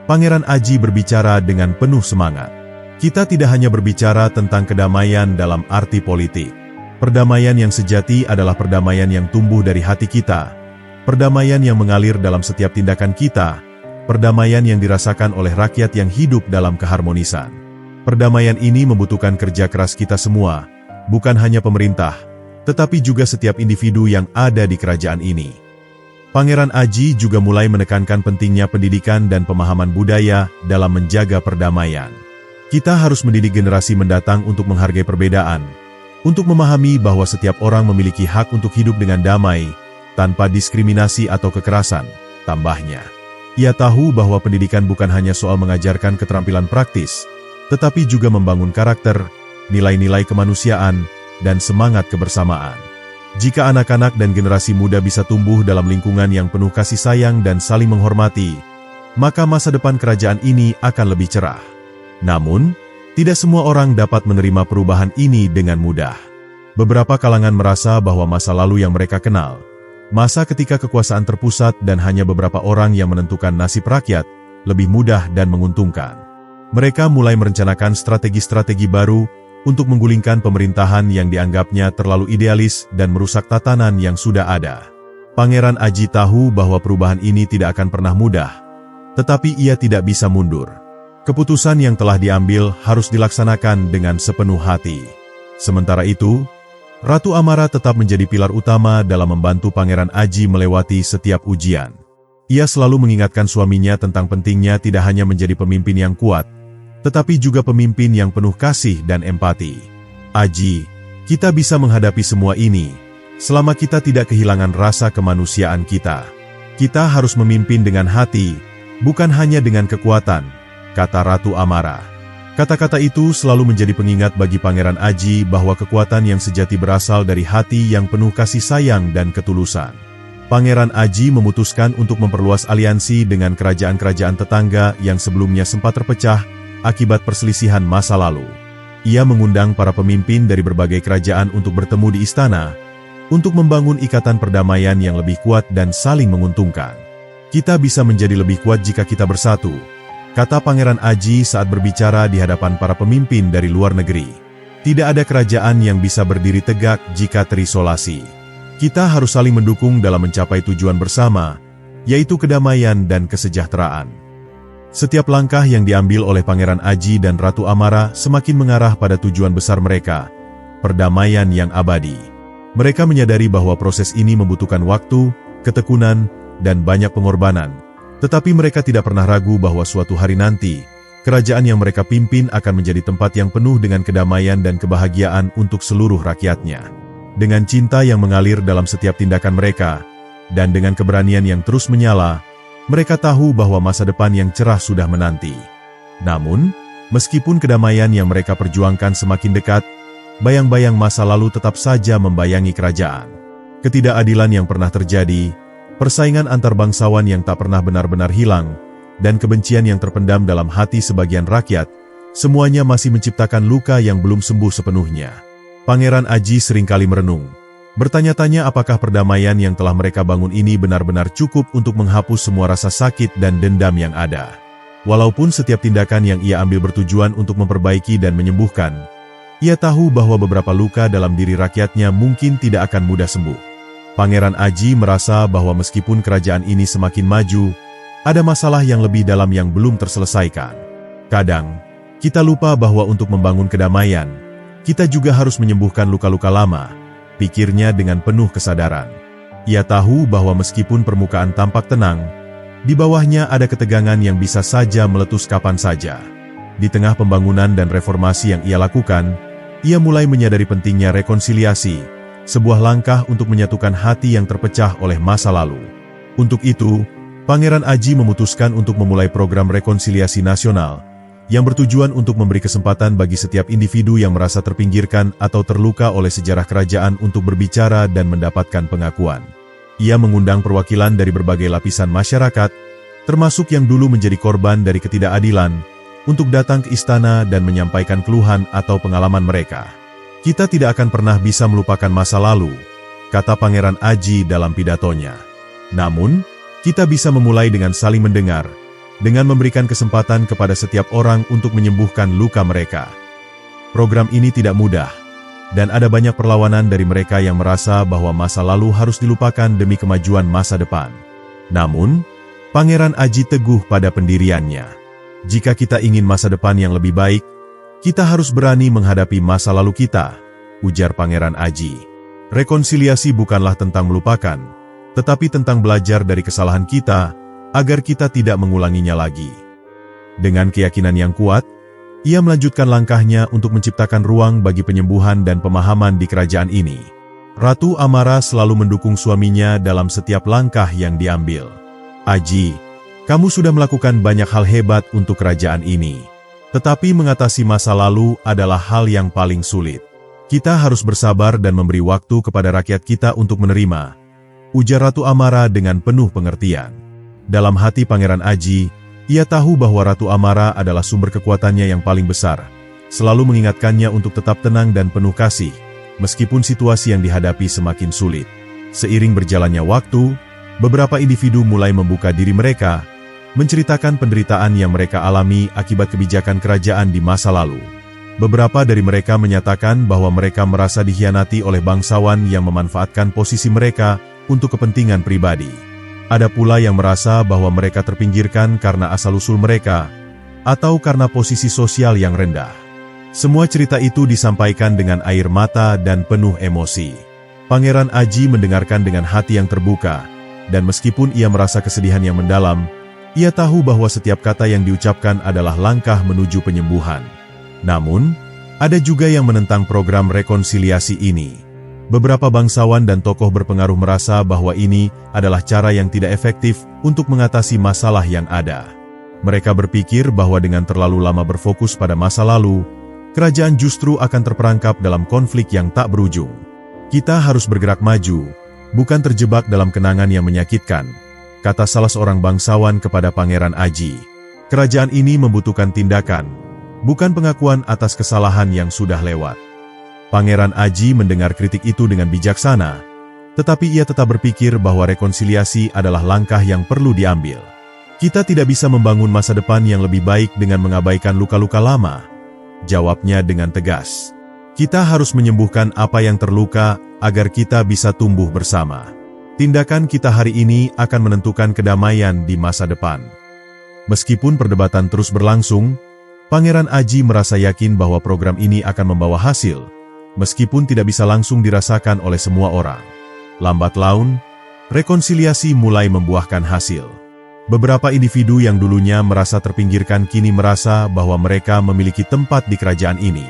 Pangeran Aji berbicara dengan penuh semangat. Kita tidak hanya berbicara tentang kedamaian dalam arti politik. Perdamaian yang sejati adalah perdamaian yang tumbuh dari hati kita, perdamaian yang mengalir dalam setiap tindakan kita, perdamaian yang dirasakan oleh rakyat yang hidup dalam keharmonisan. Perdamaian ini membutuhkan kerja keras kita semua, bukan hanya pemerintah, tetapi juga setiap individu yang ada di kerajaan ini. Pangeran Aji juga mulai menekankan pentingnya pendidikan dan pemahaman budaya dalam menjaga perdamaian. Kita harus mendidik generasi mendatang untuk menghargai perbedaan, untuk memahami bahwa setiap orang memiliki hak untuk hidup dengan damai, tanpa diskriminasi atau kekerasan, tambahnya. Ia tahu bahwa pendidikan bukan hanya soal mengajarkan keterampilan praktis, tetapi juga membangun karakter, nilai-nilai kemanusiaan, dan semangat kebersamaan. Jika anak-anak dan generasi muda bisa tumbuh dalam lingkungan yang penuh kasih sayang dan saling menghormati, maka masa depan kerajaan ini akan lebih cerah. Namun, tidak semua orang dapat menerima perubahan ini dengan mudah. Beberapa kalangan merasa bahwa masa lalu yang mereka kenal, masa ketika kekuasaan terpusat dan hanya beberapa orang yang menentukan nasib rakyat, lebih mudah dan menguntungkan. Mereka mulai merencanakan strategi-strategi baru untuk menggulingkan pemerintahan yang dianggapnya terlalu idealis dan merusak tatanan yang sudah ada. Pangeran Aji tahu bahwa perubahan ini tidak akan pernah mudah, tetapi ia tidak bisa mundur. Keputusan yang telah diambil harus dilaksanakan dengan sepenuh hati. Sementara itu, Ratu Amara tetap menjadi pilar utama dalam membantu Pangeran Aji melewati setiap ujian. Ia selalu mengingatkan suaminya tentang pentingnya tidak hanya menjadi pemimpin yang kuat, tetapi juga pemimpin yang penuh kasih dan empati. Aji, kita bisa menghadapi semua ini, selama kita tidak kehilangan rasa kemanusiaan kita. Kita harus memimpin dengan hati, bukan hanya dengan kekuatan, kata Ratu Amara. Kata-kata itu selalu menjadi pengingat bagi Pangeran Aji bahwa kekuatan yang sejati berasal dari hati yang penuh kasih sayang dan ketulusan. Pangeran Aji memutuskan untuk memperluas aliansi dengan kerajaan-kerajaan tetangga yang sebelumnya sempat terpecah akibat perselisihan masa lalu. Ia mengundang para pemimpin dari berbagai kerajaan untuk bertemu di istana, untuk membangun ikatan perdamaian yang lebih kuat dan saling menguntungkan. Kita bisa menjadi lebih kuat jika kita bersatu, kata Pangeran Aji saat berbicara di hadapan para pemimpin dari luar negeri. Tidak ada kerajaan yang bisa berdiri tegak jika terisolasi. Kita harus saling mendukung dalam mencapai tujuan bersama, yaitu kedamaian dan kesejahteraan. Setiap langkah yang diambil oleh Pangeran Aji dan Ratu Amara semakin mengarah pada tujuan besar mereka, perdamaian yang abadi. Mereka menyadari bahwa proses ini membutuhkan waktu, ketekunan, dan banyak pengorbanan. Tetapi mereka tidak pernah ragu bahwa suatu hari nanti, kerajaan yang mereka pimpin akan menjadi tempat yang penuh dengan kedamaian dan kebahagiaan untuk seluruh rakyatnya. Dengan cinta yang mengalir dalam setiap tindakan mereka, dan dengan keberanian yang terus menyala, mereka tahu bahwa masa depan yang cerah sudah menanti. Namun, meskipun kedamaian yang mereka perjuangkan semakin dekat, bayang-bayang masa lalu tetap saja membayangi kerajaan. Ketidakadilan yang pernah terjadi, persaingan antar bangsawan yang tak pernah benar-benar hilang, dan kebencian yang terpendam dalam hati sebagian rakyat, semuanya masih menciptakan luka yang belum sembuh sepenuhnya. Pangeran Aji seringkali merenung, bertanya-tanya apakah perdamaian yang telah mereka bangun ini benar-benar cukup untuk menghapus semua rasa sakit dan dendam yang ada. Walaupun setiap tindakan yang ia ambil bertujuan untuk memperbaiki dan menyembuhkan, ia tahu bahwa beberapa luka dalam diri rakyatnya mungkin tidak akan mudah sembuh. Pangeran Aji merasa bahwa meskipun kerajaan ini semakin maju, ada masalah yang lebih dalam yang belum terselesaikan. Kadang, kita lupa bahwa untuk membangun kedamaian, kita juga harus menyembuhkan luka-luka lama, pikirnya dengan penuh kesadaran. Ia tahu bahwa meskipun permukaan tampak tenang, di bawahnya ada ketegangan yang bisa saja meletus kapan saja. Di tengah pembangunan dan reformasi yang ia lakukan, ia mulai menyadari pentingnya rekonsiliasi, sebuah langkah untuk menyatukan hati yang terpecah oleh masa lalu. Untuk itu, Pangeran Aji memutuskan untuk memulai program rekonsiliasi nasional, yang bertujuan untuk memberi kesempatan bagi setiap individu yang merasa terpinggirkan atau terluka oleh sejarah kerajaan untuk berbicara dan mendapatkan pengakuan. Ia mengundang perwakilan dari berbagai lapisan masyarakat, termasuk yang dulu menjadi korban dari ketidakadilan, untuk datang ke istana dan menyampaikan keluhan atau pengalaman mereka. Kita tidak akan pernah bisa melupakan masa lalu, kata Pangeran Aji dalam pidatonya. Namun, kita bisa memulai dengan saling mendengar, dengan memberikan kesempatan kepada setiap orang untuk menyembuhkan luka mereka. Program ini tidak mudah, dan ada banyak perlawanan dari mereka yang merasa bahwa masa lalu harus dilupakan demi kemajuan masa depan. Namun, Pangeran Aji teguh pada pendiriannya. Jika kita ingin masa depan yang lebih baik, kita harus berani menghadapi masa lalu kita, ujar Pangeran Aji. Rekonsiliasi bukanlah tentang melupakan, tetapi tentang belajar dari kesalahan kita, agar kita tidak mengulanginya lagi. Dengan keyakinan yang kuat, ia melanjutkan langkahnya untuk menciptakan ruang bagi penyembuhan dan pemahaman di kerajaan ini. Ratu Amara selalu mendukung suaminya dalam setiap langkah yang diambil. Aji, Kamu sudah melakukan banyak hal hebat untuk kerajaan ini. Tetapi mengatasi masa lalu adalah hal yang paling sulit. Kita harus bersabar dan memberi waktu kepada rakyat kita untuk menerima, ujar Ratu Amara dengan penuh pengertian. Dalam hati Pangeran Aji, ia tahu bahwa Ratu Amara adalah sumber kekuatannya yang paling besar, selalu mengingatkannya untuk tetap tenang dan penuh kasih, meskipun situasi yang dihadapi semakin sulit. Seiring berjalannya waktu, beberapa individu mulai membuka diri mereka, menceritakan penderitaan yang mereka alami akibat kebijakan kerajaan di masa lalu. Beberapa dari mereka menyatakan bahwa mereka merasa dikhianati oleh bangsawan yang memanfaatkan posisi mereka untuk kepentingan pribadi. Ada pula yang merasa bahwa mereka terpinggirkan karena asal-usul mereka, atau karena posisi sosial yang rendah. Semua cerita itu disampaikan dengan air mata dan penuh emosi. Pangeran Aji mendengarkan dengan hati yang terbuka, dan meskipun ia merasa kesedihan yang mendalam, ia tahu bahwa setiap kata yang diucapkan adalah langkah menuju penyembuhan. Namun, ada juga yang menentang program rekonsiliasi ini. Beberapa bangsawan dan tokoh berpengaruh merasa bahwa ini adalah cara yang tidak efektif untuk mengatasi masalah yang ada. Mereka berpikir bahwa dengan terlalu lama berfokus pada masa lalu, kerajaan justru akan terperangkap dalam konflik yang tak berujung. Kita harus bergerak maju, bukan terjebak dalam kenangan yang menyakitkan, kata salah seorang bangsawan kepada Pangeran Aji. Kerajaan ini membutuhkan tindakan, bukan pengakuan atas kesalahan yang sudah lewat. Pangeran Aji mendengar kritik itu dengan bijaksana, tetapi ia tetap berpikir bahwa rekonsiliasi adalah langkah yang perlu diambil. Kita tidak bisa membangun masa depan yang lebih baik dengan mengabaikan luka-luka lama, jawabnya dengan tegas. Kita harus menyembuhkan apa yang terluka agar kita bisa tumbuh bersama. Tindakan kita hari ini akan menentukan kedamaian di masa depan. Meskipun perdebatan terus berlangsung, Pangeran Aji merasa yakin bahwa program ini akan membawa hasil, meskipun tidak bisa langsung dirasakan oleh semua orang. Lambat laun, rekonsiliasi mulai membuahkan hasil. Beberapa individu yang dulunya merasa terpinggirkan kini merasa bahwa mereka memiliki tempat di kerajaan ini.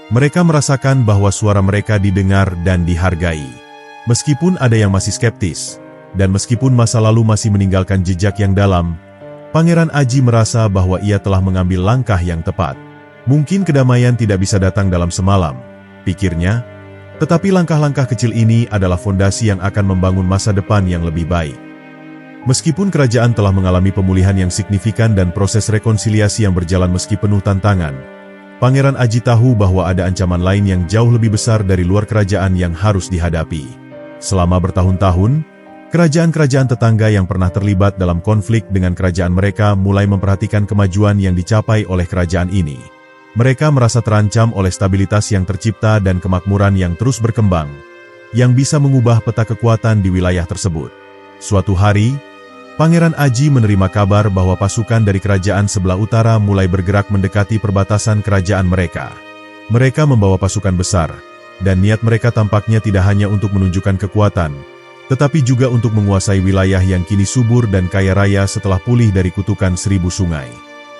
Mereka merasakan bahwa suara mereka didengar dan dihargai. Meskipun ada yang masih skeptis, dan meskipun masa lalu masih meninggalkan jejak yang dalam, Pangeran Aji merasa bahwa ia telah mengambil langkah yang tepat. Mungkin kedamaian tidak bisa datang dalam semalam, pikirnya, tetapi langkah-langkah kecil ini adalah fondasi yang akan membangun masa depan yang lebih baik. Meskipun kerajaan telah mengalami pemulihan yang signifikan dan proses rekonsiliasi yang berjalan meski penuh tantangan, Pangeran Aji tahu bahwa ada ancaman lain yang jauh lebih besar dari luar kerajaan yang harus dihadapi. Selama bertahun-tahun, kerajaan-kerajaan tetangga yang pernah terlibat dalam konflik dengan kerajaan mereka mulai memperhatikan kemajuan yang dicapai oleh kerajaan ini. Mereka merasa terancam oleh stabilitas yang tercipta dan kemakmuran yang terus berkembang, yang bisa mengubah peta kekuatan di wilayah tersebut. Suatu hari, Pangeran Aji menerima kabar bahwa pasukan dari kerajaan sebelah utara mulai bergerak mendekati perbatasan kerajaan mereka. Mereka membawa pasukan besar, dan niat mereka tampaknya tidak hanya untuk menunjukkan kekuatan, tetapi juga untuk menguasai wilayah yang kini subur dan kaya raya setelah pulih dari kutukan 1000 sungai.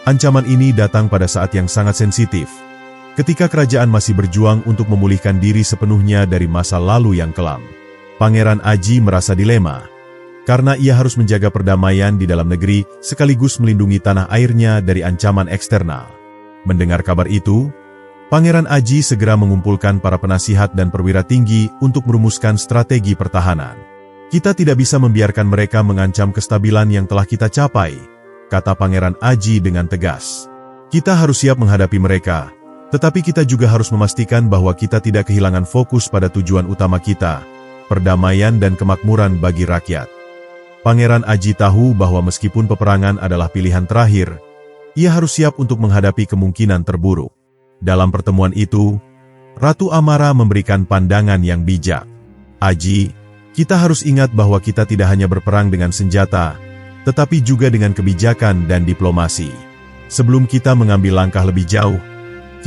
Ancaman ini datang pada saat yang sangat sensitif, ketika kerajaan masih berjuang untuk memulihkan diri sepenuhnya dari masa lalu yang kelam. Pangeran Aji merasa dilema, karena ia harus menjaga perdamaian di dalam negeri sekaligus melindungi tanah airnya dari ancaman eksternal. Mendengar kabar itu, Pangeran Aji segera mengumpulkan para penasihat dan perwira tinggi untuk merumuskan strategi pertahanan. Kita tidak bisa membiarkan mereka mengancam kestabilan yang telah kita capai, kata Pangeran Aji dengan tegas. Kita harus siap menghadapi mereka, tetapi kita juga harus memastikan bahwa kita tidak kehilangan fokus pada tujuan utama kita, perdamaian dan kemakmuran bagi rakyat. Pangeran Aji tahu bahwa meskipun peperangan adalah pilihan terakhir, ia harus siap untuk menghadapi kemungkinan terburuk. Dalam pertemuan itu, Ratu Amara memberikan pandangan yang bijak. Aji, kita harus ingat bahwa kita tidak hanya berperang dengan senjata, tetapi juga dengan kebijakan dan diplomasi. Sebelum kita mengambil langkah lebih jauh,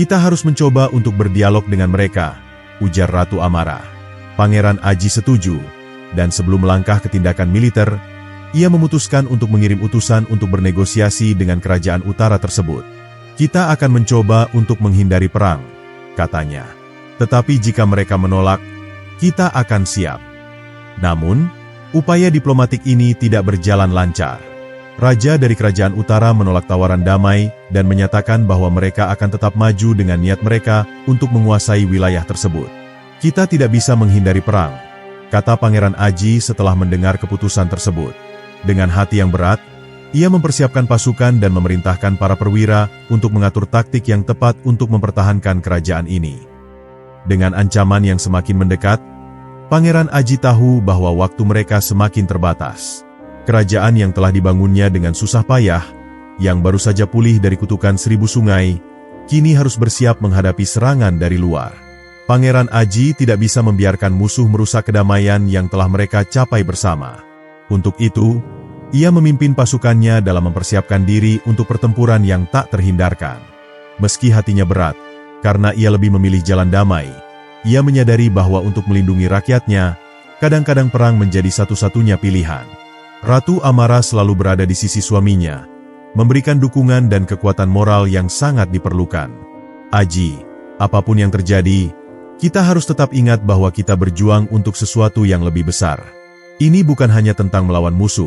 kita harus mencoba untuk berdialog dengan mereka, ujar Ratu Amara. Pangeran Aji setuju, dan sebelum melangkah ke tindakan militer, ia memutuskan untuk mengirim utusan untuk bernegosiasi dengan kerajaan utara tersebut. Kita akan mencoba untuk menghindari perang, katanya. Tetapi jika mereka menolak, kita akan siap. Namun, upaya diplomatik ini tidak berjalan lancar. Raja dari Kerajaan Utara menolak tawaran damai dan menyatakan bahwa mereka akan tetap maju dengan niat mereka untuk menguasai wilayah tersebut. "Kita tidak bisa menghindari perang," kata Pangeran Aji setelah mendengar keputusan tersebut. Dengan hati yang berat, ia mempersiapkan pasukan dan memerintahkan para perwira untuk mengatur taktik yang tepat untuk mempertahankan kerajaan ini. Dengan ancaman yang semakin mendekat, Pangeran Aji tahu bahwa waktu mereka semakin terbatas. Kerajaan yang telah dibangunnya dengan susah payah, yang baru saja pulih dari kutukan 1000 sungai, kini harus bersiap menghadapi serangan dari luar. Pangeran Aji tidak bisa membiarkan musuh merusak kedamaian yang telah mereka capai bersama. Untuk itu, ia memimpin pasukannya dalam mempersiapkan diri untuk pertempuran yang tak terhindarkan. Meski hatinya berat, karena ia lebih memilih jalan damai, ia menyadari bahwa untuk melindungi rakyatnya, kadang-kadang perang menjadi satu-satunya pilihan. Ratu Amara selalu berada di sisi suaminya, memberikan dukungan dan kekuatan moral yang sangat diperlukan. "Aji, apapun yang terjadi, kita harus tetap ingat bahwa kita berjuang untuk sesuatu yang lebih besar. Ini bukan hanya tentang melawan musuh,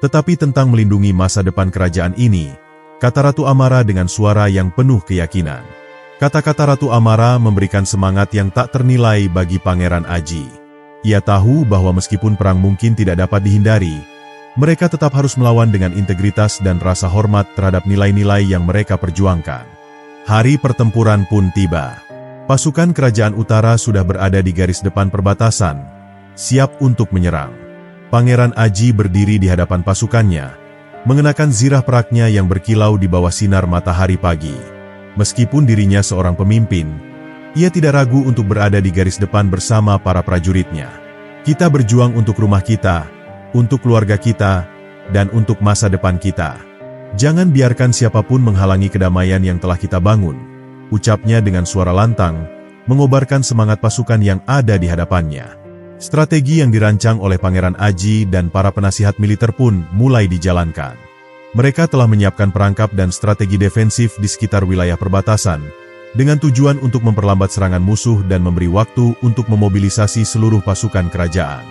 tetapi tentang melindungi masa depan kerajaan ini," kata Ratu Amara dengan suara yang penuh keyakinan. Kata-kata Ratu Amara memberikan semangat yang tak ternilai bagi Pangeran Aji. Ia tahu bahwa meskipun perang mungkin tidak dapat dihindari, mereka tetap harus melawan dengan integritas dan rasa hormat terhadap nilai-nilai yang mereka perjuangkan. Hari pertempuran pun tiba. Pasukan Kerajaan Utara sudah berada di garis depan perbatasan, siap untuk menyerang. Pangeran Aji berdiri di hadapan pasukannya, mengenakan zirah peraknya yang berkilau di bawah sinar matahari pagi. Meskipun dirinya seorang pemimpin, ia tidak ragu untuk berada di garis depan bersama para prajuritnya. "Kita berjuang untuk rumah kita, untuk keluarga kita, dan untuk masa depan kita. Jangan biarkan siapapun menghalangi kedamaian yang telah kita bangun," ucapnya dengan suara lantang, mengobarkan semangat pasukan yang ada di hadapannya. Strategi yang dirancang oleh Pangeran Aji dan para penasihat militer pun mulai dijalankan. Mereka telah menyiapkan perangkap dan strategi defensif di sekitar wilayah perbatasan, dengan tujuan untuk memperlambat serangan musuh dan memberi waktu untuk memobilisasi seluruh pasukan kerajaan.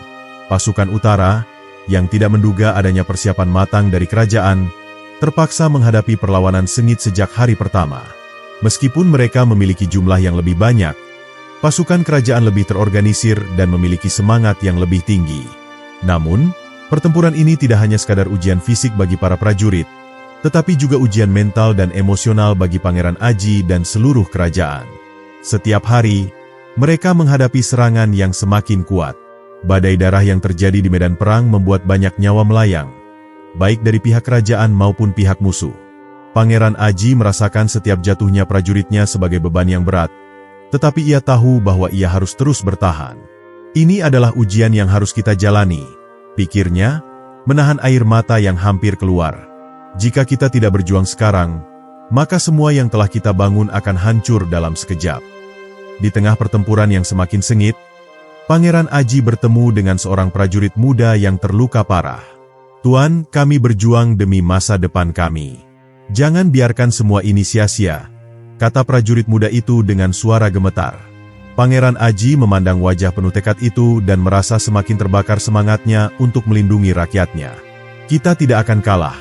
Pasukan utara, yang tidak menduga adanya persiapan matang dari kerajaan, terpaksa menghadapi perlawanan sengit sejak hari pertama. Meskipun mereka memiliki jumlah yang lebih banyak, pasukan kerajaan lebih terorganisir dan memiliki semangat yang lebih tinggi. Namun, pertempuran ini tidak hanya sekadar ujian fisik bagi para prajurit, tetapi juga ujian mental dan emosional bagi Pangeran Aji dan seluruh kerajaan. Setiap hari, mereka menghadapi serangan yang semakin kuat. Badai darah yang terjadi di medan perang membuat banyak nyawa melayang, baik dari pihak kerajaan maupun pihak musuh. Pangeran Aji merasakan setiap jatuhnya prajuritnya sebagai beban yang berat, tetapi ia tahu bahwa ia harus terus bertahan. "Ini adalah ujian yang harus kita jalani," pikirnya, menahan air mata yang hampir keluar. "Jika kita tidak berjuang sekarang, maka semua yang telah kita bangun akan hancur dalam sekejap." Di tengah pertempuran yang semakin sengit, Pangeran Aji bertemu dengan seorang prajurit muda yang terluka parah. "Tuan, kami berjuang demi masa depan kami. Jangan biarkan semua ini sia-sia," kata prajurit muda itu dengan suara gemetar. Pangeran Aji memandang wajah penuh tekad itu dan merasa semakin terbakar semangatnya untuk melindungi rakyatnya. "Kita tidak akan kalah,"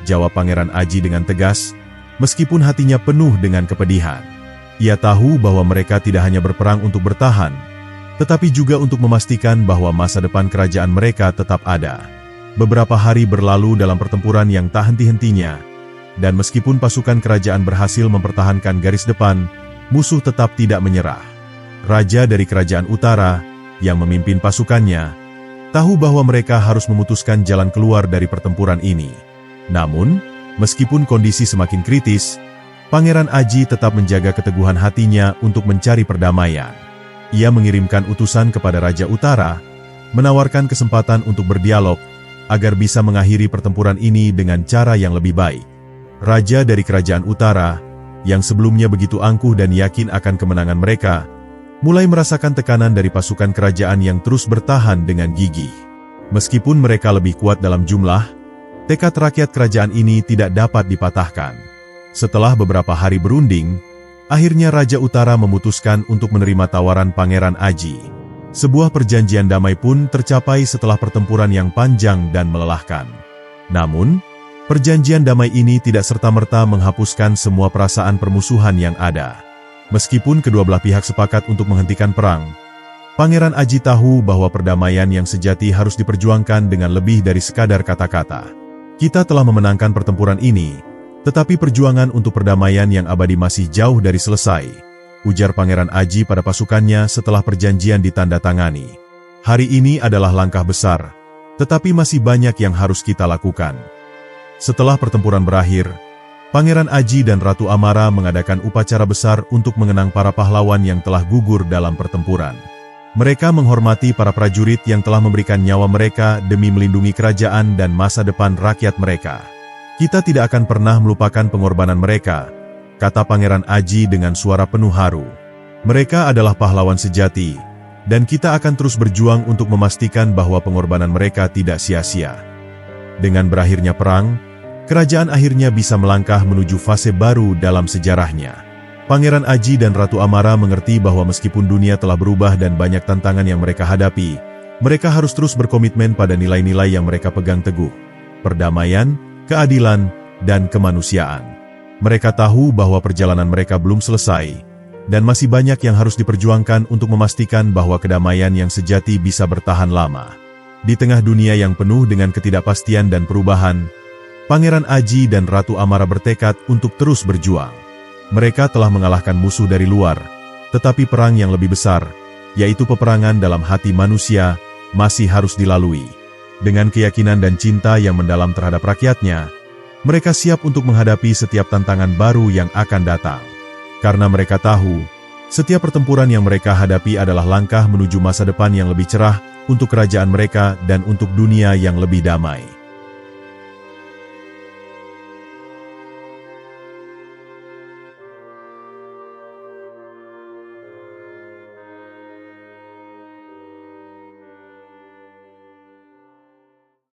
jawab Pangeran Aji dengan tegas, meskipun hatinya penuh dengan kepedihan. Ia tahu bahwa mereka tidak hanya berperang untuk bertahan, tetapi juga untuk memastikan bahwa masa depan kerajaan mereka tetap ada. Beberapa hari berlalu dalam pertempuran yang tak henti-hentinya, dan meskipun pasukan kerajaan berhasil mempertahankan garis depan, musuh tetap tidak menyerah. Raja dari Kerajaan Utara, yang memimpin pasukannya, tahu bahwa mereka harus memutuskan jalan keluar dari pertempuran ini. Namun, meskipun kondisi semakin kritis, Pangeran Aji tetap menjaga keteguhan hatinya untuk mencari perdamaian. Ia mengirimkan utusan kepada Raja Utara, menawarkan kesempatan untuk berdialog, agar bisa mengakhiri pertempuran ini dengan cara yang lebih baik. Raja dari Kerajaan Utara, yang sebelumnya begitu angkuh dan yakin akan kemenangan mereka, mulai merasakan tekanan dari pasukan kerajaan yang terus bertahan dengan gigih. Meskipun mereka lebih kuat dalam jumlah, tekad rakyat kerajaan ini tidak dapat dipatahkan. Setelah beberapa hari berunding, akhirnya Raja Utara memutuskan untuk menerima tawaran Pangeran Aji. Sebuah perjanjian damai pun tercapai setelah pertempuran yang panjang dan melelahkan. Namun, Perjanjian damai ini tidak serta-merta menghapuskan semua perasaan permusuhan yang ada. Meskipun kedua belah pihak sepakat untuk menghentikan perang, Pangeran Aji tahu bahwa perdamaian yang sejati harus diperjuangkan dengan lebih dari sekadar kata-kata. Kita telah memenangkan pertempuran ini, tetapi perjuangan untuk perdamaian yang abadi masih jauh dari selesai, ujar Pangeran Aji pada pasukannya setelah perjanjian ditandatangani. Hari ini adalah langkah besar, tetapi masih banyak yang harus kita lakukan. Setelah pertempuran berakhir, Pangeran Aji dan Ratu Amara mengadakan upacara besar untuk mengenang para pahlawan yang telah gugur dalam pertempuran. Mereka menghormati para prajurit yang telah memberikan nyawa mereka demi melindungi kerajaan dan masa depan rakyat mereka. Kita tidak akan pernah melupakan pengorbanan mereka, kata Pangeran Aji dengan suara penuh haru. Mereka adalah pahlawan sejati, dan kita akan terus berjuang untuk memastikan bahwa pengorbanan mereka tidak sia-sia. Dengan berakhirnya perang, kerajaan akhirnya bisa melangkah menuju fase baru dalam sejarahnya. Pangeran Aji dan Ratu Amara mengerti bahwa meskipun dunia telah berubah dan banyak tantangan yang mereka hadapi, mereka harus terus berkomitmen pada nilai-nilai yang mereka pegang teguh: perdamaian, keadilan, dan kemanusiaan. Mereka tahu bahwa perjalanan mereka belum selesai, dan masih banyak yang harus diperjuangkan untuk memastikan bahwa kedamaian yang sejati bisa bertahan lama. Di tengah dunia yang penuh dengan ketidakpastian dan perubahan, Pangeran Aji dan Ratu Amara bertekad untuk terus berjuang. Mereka telah mengalahkan musuh dari luar, tetapi perang yang lebih besar, yaitu peperangan dalam hati manusia, masih harus dilalui. Dengan keyakinan dan cinta yang mendalam terhadap rakyatnya, mereka siap untuk menghadapi setiap tantangan baru yang akan datang. Karena mereka tahu, setiap pertempuran yang mereka hadapi adalah langkah menuju masa depan yang lebih cerah untuk kerajaan mereka dan untuk dunia yang lebih damai.